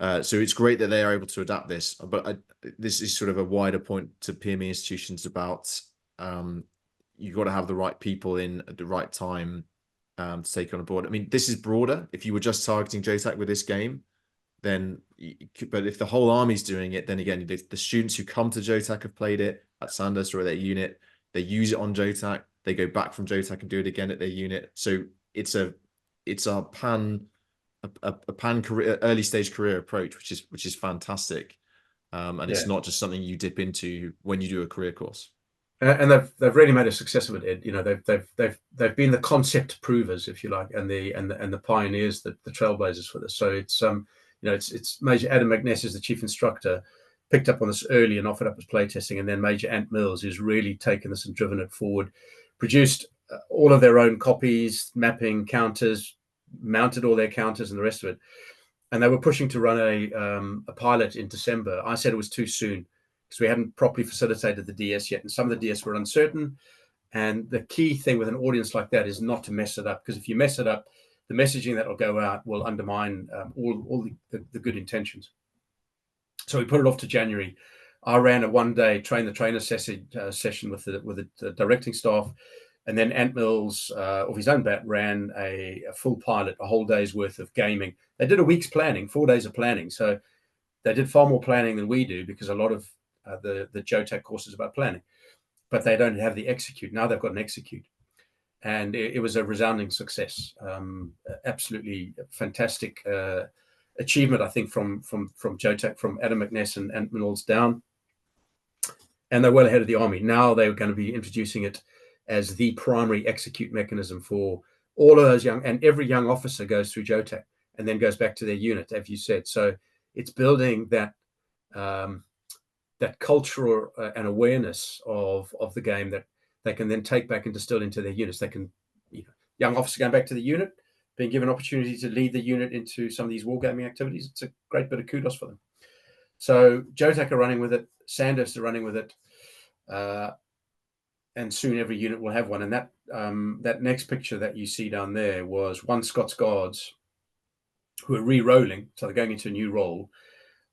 So it's great that they are able to adapt this, but this is sort of a wider point to PME institutions about you've got to have the right people in at the right time to take on board. I mean, this is broader. If you were just targeting JOTAC with this game, then, but if the whole army's doing it, then again, the students who come to JOTAC have played it at Sandhurst or at their unit, they use it on JOTAC, they go back from JOTAC and do it again at their unit. So it's a pan career, early stage career approach, which is fantastic. And it's not just something you dip into when you do a career course. And they've really made a success of it, Ed. You know, they've been the concept provers, if you like, and the pioneers, the trailblazers for this. So it's it's Major Adam McNess is the chief instructor, picked up on this early and offered up as playtesting, and then Major Ant Mills, who's really taken this and driven it forward, produced all of their own copies, mapping counters, mounted all their counters and the rest of it. And they were pushing to run a pilot in December. I said it was too soon because we hadn't properly facilitated the DS yet, and some of the DS were uncertain. And the key thing with an audience like that is not to mess it up, because if you mess it up, the messaging that will go out will undermine all the good intentions. So we put it off to January. I ran a one-day train the trainer session with the directing staff, and then Ant Mills, off his own bat, ran a full pilot, a whole day's worth of gaming. They did a week's planning, 4 days of planning. So they did far more planning than we do, because a lot of the JOTAC course is about planning, but they don't have the execute. Now they've got an execute. And it was a resounding success. Absolutely fantastic achievement, I think, from JOTAC, from Adam McNess and Ant Mills down. And they're well ahead of the army. Now they're going to be introducing it as the primary execute mechanism for all of those young, and every young officer goes through JOTAC and then goes back to their unit, as you said. So it's building that that cultural and awareness of the game that they can then take back and distill into their units. They can, young officer going back to the unit, being given opportunity to lead the unit into some of these wargaming activities. It's a great bit of kudos for them. So JOTAC are running with it, Sandhurst are running with it, and soon every unit will have one. And that next picture that you see down there was one Scots Guards who are re-rolling, so they're going into a new role,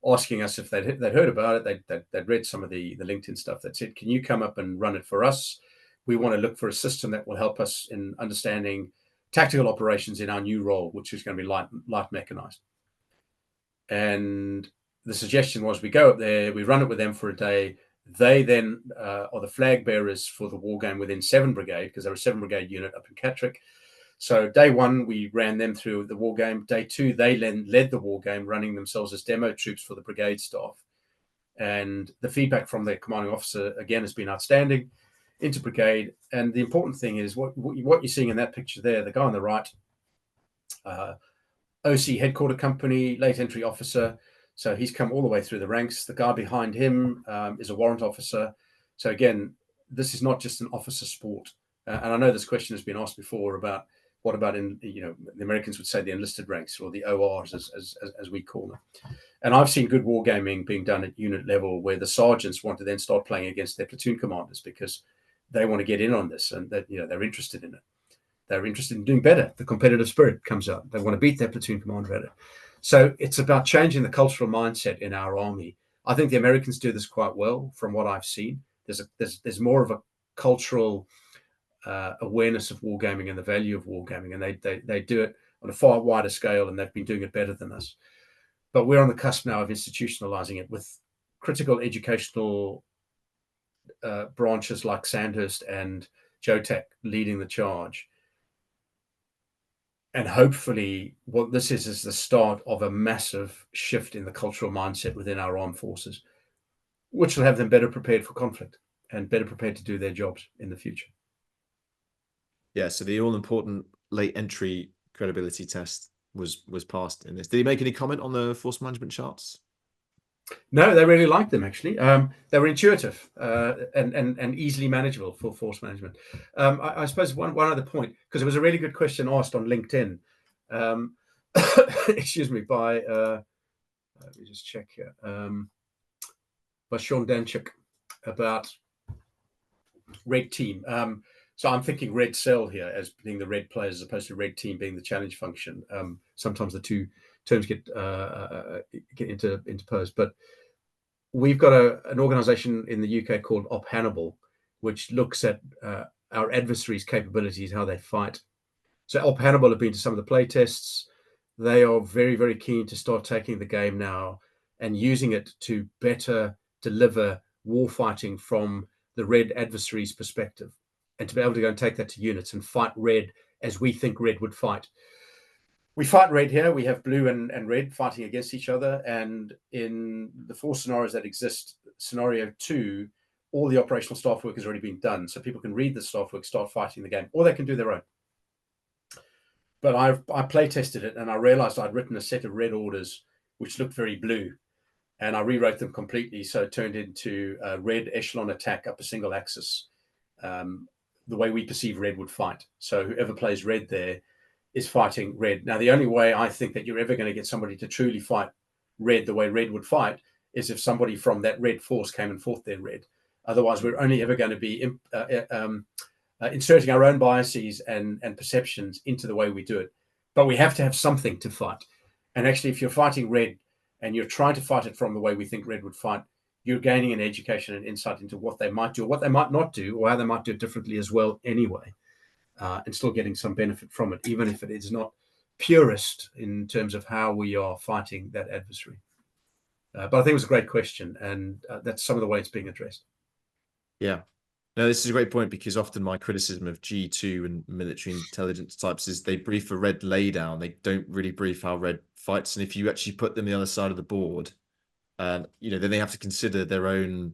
asking us if they'd heard about it, they'd read some of the LinkedIn stuff that said, can you come up and run it for us? We want to look for a system that will help us in understanding tactical operations in our new role, which is going to be light mechanized. And the suggestion was we go up there, we run it with them for a day. They then are the flag bearers for the war game within 7 Brigade, because they're a 7 Brigade unit up in Catterick. So day 1, we ran them through the war game. Day 2, they then led the war game, running themselves as demo troops for the brigade staff. And the feedback from their commanding officer, again, has been outstanding into brigade. And the important thing is what you're seeing in that picture there, the guy on the right, OC headquarter company, late entry officer. So he's come all the way through the ranks. The guy behind him is a warrant officer. So again, this is not just an officer sport. And I know this question has been asked before about what about the Americans would say the enlisted ranks, or the ORs as we call them. And I've seen good wargaming being done at unit level where the sergeants want to then start playing against their platoon commanders because they want to get in on this, and that they're interested in it. They're interested in doing better. The competitive spirit comes out. They want to beat their platoon commander at it. So it's about changing the cultural mindset in our army. I think the Americans do this quite well from what I've seen. There's more of a cultural awareness of wargaming and the value of wargaming, and they do it on a far wider scale, and they've been doing it better than us. But we're on the cusp now of institutionalizing it with critical educational branches like Sandhurst and JOTAC leading the charge. And hopefully what this is the start of a massive shift in the cultural mindset within our armed forces, which will have them better prepared for conflict and better prepared to do their jobs in the future. Yeah, so the all-important late entry credibility test was passed in this. Did he make any comment on the force management charts? No, they really liked them, actually. They were intuitive and easily manageable for force management. I suppose one other point, because it was a really good question asked on LinkedIn, excuse me, by, let me just check here, by Sean Danchuk about red team. So I'm thinking red cell here as being the red players as opposed to red team being the challenge function. Sometimes the two terms get interposed, but we've got an organization in the UK called Op Hannibal, which looks at our adversaries' capabilities, how they fight. So Op Hannibal have been to some of the play tests. They are very, very keen to start taking the game now and using it to better deliver war fighting from the red adversary's perspective, and to be able to go and take that to units and fight red as we think red would fight. We fight red here. We have blue and red fighting against each other. And in the 4 scenarios that exist, scenario 2, all the operational staff work has already been done. So people can read the staff work, start fighting the game, or they can do their own. But I play tested it, and I realized I'd written a set of red orders which looked very blue, and I rewrote them completely. So it turned into a red echelon attack up a single axis, the way we perceive red would fight. So whoever plays red there is fighting red. Now, the only way I think that you're ever going to get somebody to truly fight red the way red would fight is if somebody from that red force came and fought their red. Otherwise, we're only ever going to be inserting our own biases and perceptions into the way we do it. But we have to have something to fight. And actually, if you're fighting red and you're trying to fight it from the way we think red would fight, you're gaining an education and insight into what they might do, or what they might not do, or how they might do it differently as well anyway, and still getting some benefit from it, even if it is not purist in terms of how we are fighting that adversary. But I think it was a great question, and that's some of the way it's being addressed. Yeah. No, this is a great point, because often my criticism of G2 and military intelligence types is they brief a red laydown. They don't really brief how red fights. And if you actually put them the other side of the board, then they have to consider their own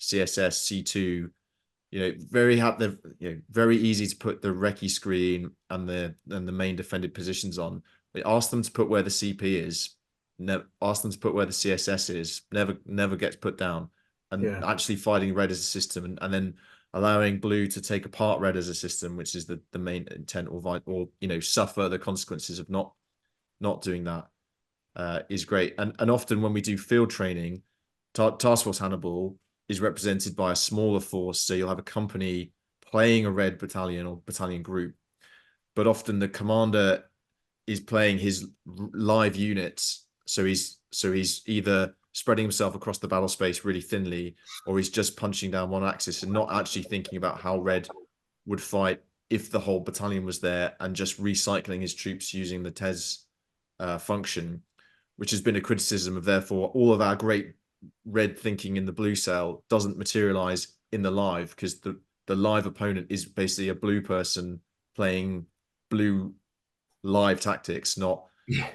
CSS, C2, very easy to put the recce screen and the main defended positions on. But ask them to put where the CP is, ask them to put where the CSS is, never gets put down. and Yeah. actually fighting red as a system, and then allowing blue to take apart red as a system, which is the main intent, or suffer the consequences of not doing that, is great. And often when we do field training, Task Force Hannibal is represented by a smaller force. So you'll have a company playing a red battalion or battalion group, but often the commander is playing his live units. So he's either spreading himself across the battle space really thinly, or he's just punching down one axis and not actually thinking about how red would fight if the whole battalion was there, and just recycling his troops using the TES function, which has been a criticism of, therefore, all of our great red thinking in the blue cell doesn't materialize in the live, because the live opponent is basically a blue person playing blue live tactics, not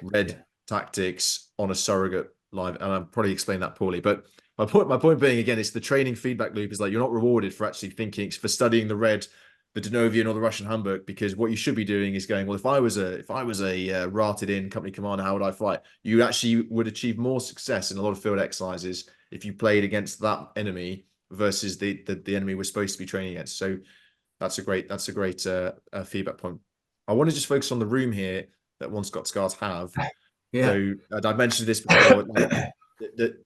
red tactics on a surrogate live. And I'm probably explained that poorly, but my point being, again, it's the training feedback loop is like, you're not rewarded for actually thinking, for studying the red, the Danovian or the Russian handbook, because what you should be doing is going, well, if I was a ratted in company commander, how would I fight? You actually would achieve more success in a lot of field exercises if you played against that enemy versus the enemy we're supposed to be training against. So that's a great feedback point. I want to just focus on the room here that One Scott Scars have. Yeah. So I mentioned this before, like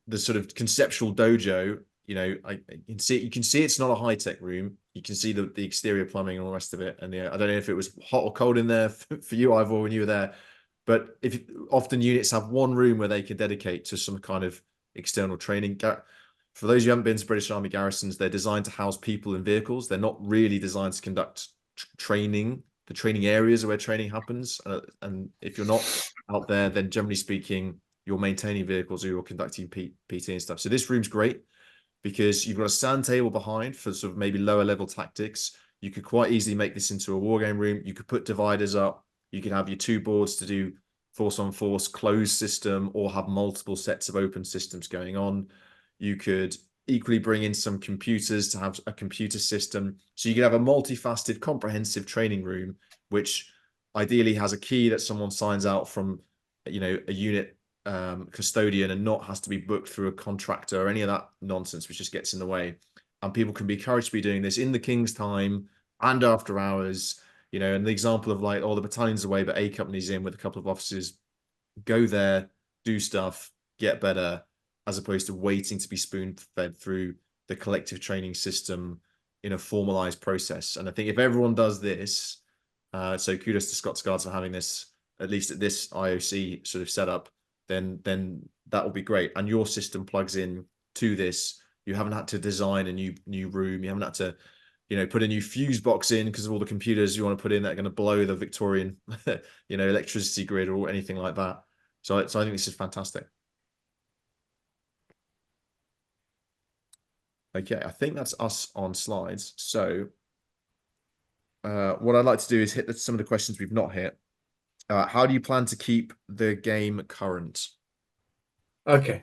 the sort of conceptual dojo. You can see it's not a high-tech room. You can see the exterior plumbing and all the rest of it. And I don't know if it was hot or cold in there for you, Ivor, when you were there. But often units have one room where they can dedicate to some kind of external training. For those who haven't been to British Army garrisons, they're designed to house people in vehicles. They're not really designed to conduct training, the training areas where training happens. And if you're not out there, then generally speaking, you're maintaining vehicles or you're conducting PT and stuff. So this room's great because you've got a stand table behind for sort of maybe lower level tactics. You could quite easily make this into a wargame room. You could put dividers up. You could have your two boards to do force on force closed system, or have multiple sets of open systems going on. You could equally bring in some computers to have a computer system. So you could have a multifaceted, comprehensive training room, which ideally has a key that someone signs out from, a unit custodian, and not has to be booked through a contractor or any of that nonsense, which just gets in the way. And people can be encouraged to be doing this in the King's time and after hours. And the example of like, the battalion's away, but A company's in with a couple of officers, go there, do stuff, get better, as opposed to waiting to be spoon-fed through the collective training system in a formalized process. And I think if everyone does this, so kudos to Scott Scards for having this, at least at this IOC sort of setup, then that will be great. And your system plugs in to this. You haven't had to design a new room. You haven't had to, put a new fuse box in because of all the computers you want to put in that are going to blow the Victorian, electricity grid or anything like that. So I think this is fantastic. Okay, I think that's us on slides. So what I'd like to do is hit some of the questions we've not hit. How do you plan to keep the game current? Okay.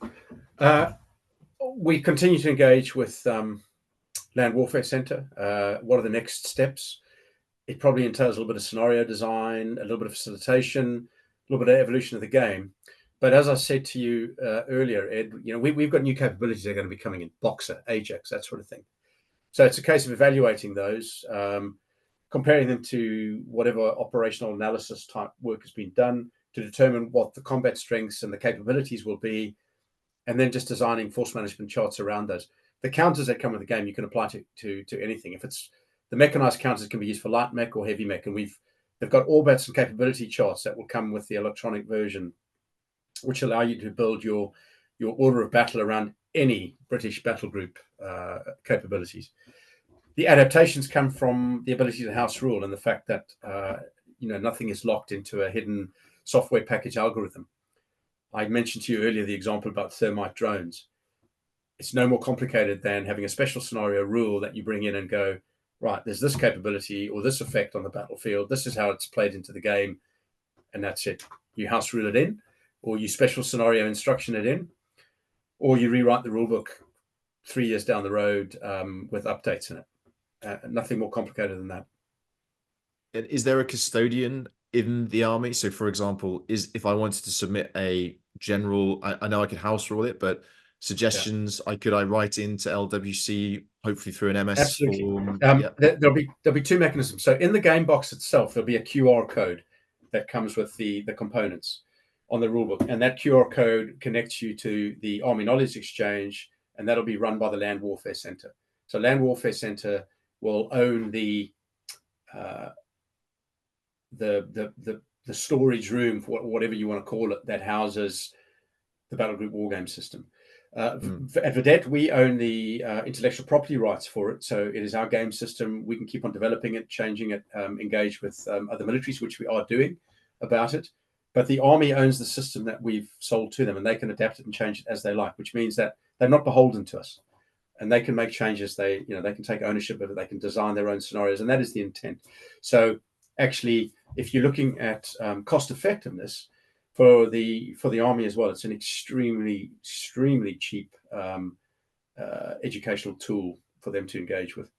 We continue to engage with Land Warfare Centre. What are the next steps? It probably entails a little bit of scenario design, a little bit of facilitation, a little bit of evolution of the game. But as I said to you earlier, Ed, we've got new capabilities that are going to be coming in, Boxer, Ajax, that sort of thing. So it's a case of evaluating those, comparing them to whatever operational analysis type work has been done to determine what the combat strengths and the capabilities will be, and then just designing force management charts around those. The counters that come with the game, you can apply to anything. If it's the mechanized counters, can be used for light mech or heavy mech, and they've got all bets and capability charts that will come with the electronic version, which allow you to build your order of battle around any British battle group capabilities. The adaptations come from the ability to house rule and the fact that nothing is locked into a hidden software package algorithm. I mentioned to you earlier the example about thermite drones. It's no more complicated than having a special scenario rule that you bring in and go, right, there's this capability or this effect on the battlefield. This is how it's played into the game. And that's it. You house rule it in, or you special scenario instruction it in, or you rewrite the rulebook 3 years down the road with updates in it. Nothing more complicated than that. Is there a custodian in the army? So, for example, if I wanted to submit a general, I know I could house rule it, but suggestions could I write into LWC, hopefully through an MS Absolutely. form? There'll be two mechanisms. So in the game box itself, there'll be a QR code that comes with the components on the rulebook, and that QR code connects you to the Army Knowledge Exchange, and that'll be run by the Land Warfare Center. So Land Warfare Center will own the storage room, for whatever you want to call it, that houses the Battlegroup Wargame System. At Vedette, we own the intellectual property rights for it, so it is our game system. We can keep on developing it, changing it, engage with other militaries, which we are doing about it. But the Army owns the system that we've sold to them, and they can adapt it and change it as they like, which means that they're not beholden to us, and they can make changes. They can take ownership of it. They can design their own scenarios, and that is the intent. So actually, if you're looking at cost effectiveness for the Army as well, it's an extremely cheap educational tool for them to engage with.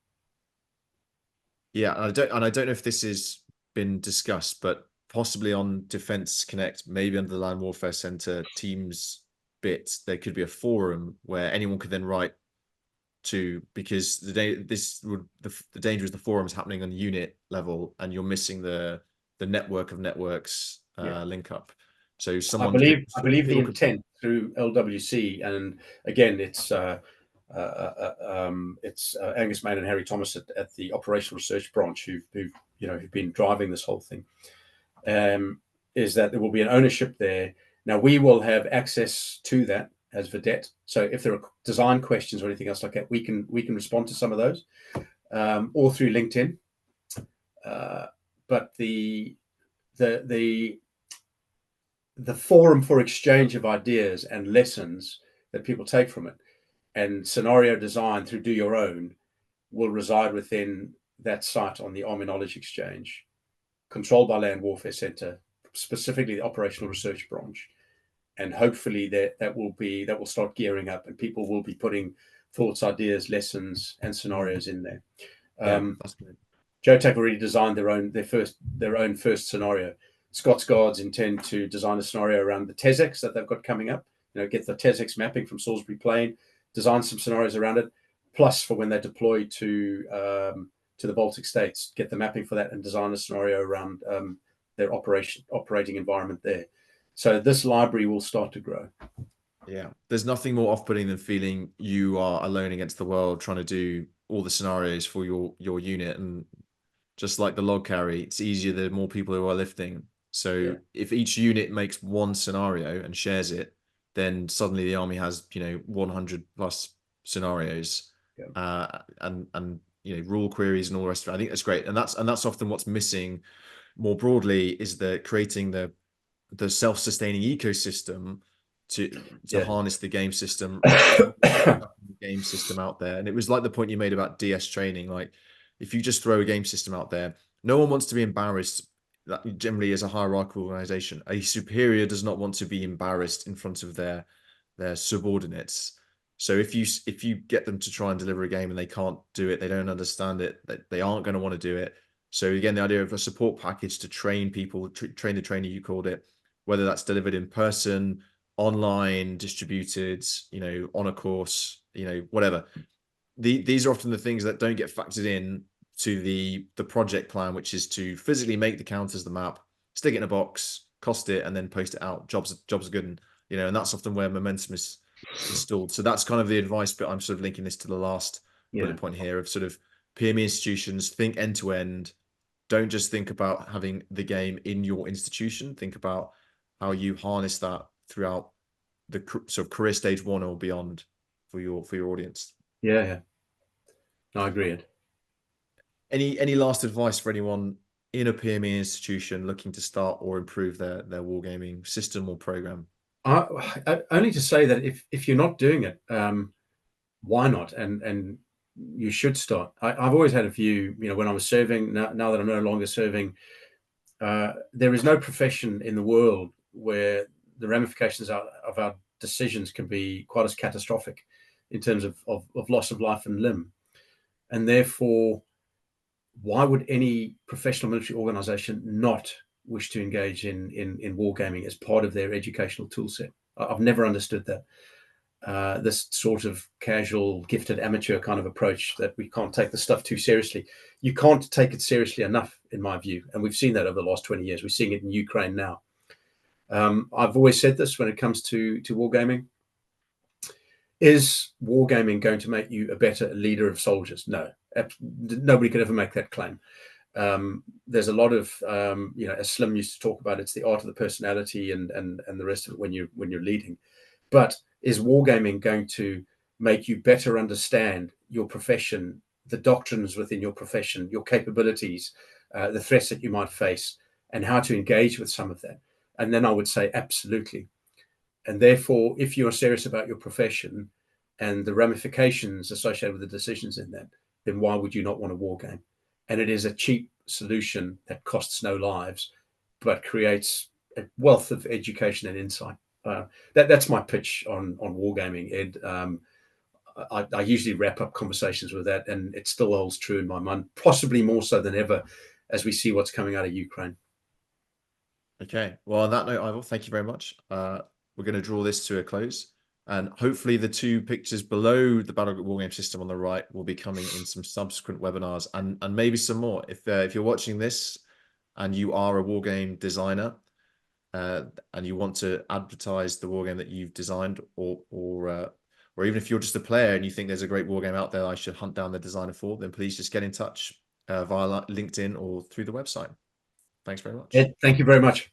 Yeah, and I don't know if this has been discussed, but possibly on Defence Connect, maybe under the Land Warfare Center Teams bit, there could be a forum where anyone could then write to, because the danger is the forums happening on unit level, and you're missing the network of networks link up. So someone I believe the intent through LWC, and again, it's Angus Main and Harry Thomas at the Operational Research Branch who've been driving this whole thing. Is that there will be an ownership there. Now we will have access to that as Vedette. So if there are design questions or anything else like that, we can respond to some of those, or through LinkedIn. But the forum for exchange of ideas and lessons that people take from it, and scenario design through Do Your Own, will reside within that site on the Army Knowledge Exchange, controlled by Land Warfare Center, specifically the Operational Research Branch. And hopefully that will start gearing up, and people will be putting thoughts, ideas, lessons, and scenarios in there. That's good. JOTAC already designed their own first scenario. Scots Guards intend to design a scenario around the TESX that they've got coming up. Get the TESX mapping from Salisbury Plain, design some scenarios around it. Plus, for when they deploy to the Baltic states, get the mapping for that and design a scenario around their operating environment there. So this library will start to grow. Yeah, there's nothing more off-putting than feeling you are alone against the world trying to do all the scenarios for your unit. And just like the log carry, it's easier the more people who are lifting. So if each unit makes one scenario and shares it, then suddenly the Army has 100 plus scenarios, and rule queries and all the rest of it. I think that's great, and that's often what's missing more broadly, is the creating the self-sustaining ecosystem to harness the game system out there. And it was like the point you made about DS training. Like, if you just throw a game system out there, no one wants to be embarrassed. That generally is a hierarchical organization. A superior does not want to be embarrassed in front of their subordinates. So if you get them to try and deliver a game and they can't do it, they don't understand it, they aren't going to want to do it. So again, the idea of a support package to train people, train the trainer, you called it, whether that's delivered in person, online, distributed, on a course, whatever. These are often the things that don't get factored in to the project plan, which is to physically make the counters, the map, stick it in a box, cost it, and then post it out. Jobs are good, and that's often where momentum is installed. So that's kind of the advice, but I'm sort of linking this to the last bullet point here of sort of PME institutions. Think end to end. Don't just think about having the game in your institution. Think about how you harness that throughout the sort of career stage 1 or beyond for your audience. Yeah. No, I agree. Any last advice for anyone in a PME institution looking to start or improve their wargaming system or program? Only to say that if you're not doing it, why not? And you should start. I've always had a view, when I was serving, now that I'm no longer serving, there is no profession in the world where the ramifications of our decisions can be quite as catastrophic in terms of loss of life and limb. And therefore, why would any professional military organization not wish to engage in wargaming as part of their educational tool set? I've never understood that. this sort of casual, gifted amateur kind of approach that we can't take the stuff too seriously. You can't take it seriously enough, in my view. And we've seen that over the last 20 years. We're seeing it in Ukraine now. I've always said this when it comes to wargaming. Is wargaming going to make you a better leader of soldiers? No, nobody could ever make that claim. There's a lot of, as Slim used to talk about, it's the art of the personality and the rest of it when you're leading. But is wargaming going to make you better understand your profession, the doctrines within your profession, your capabilities, the threats that you might face, and how to engage with some of that? And then I would say absolutely. And therefore, if you're serious about your profession and the ramifications associated with the decisions in that, then why would you not want a war game? And it is a cheap solution that costs no lives, but creates a wealth of education and insight. That's my pitch on wargaming, Ed. I usually wrap up conversations with that, and it still holds true in my mind, possibly more so than ever as we see what's coming out of Ukraine. Okay, well, on that note, Ivor, thank you very much. We're going to draw this to a close, and hopefully the two pictures below the Battlegroup Wargame System on the right will be coming in some subsequent webinars, and maybe some more. If you're watching this and you are a wargame designer, and you want to advertise the wargame that you've designed, or even if you're just a player and you think there's a great wargame out there I should hunt down the designer for, then please just get in touch via LinkedIn or through the website. Thanks very much. Ed, thank you very much.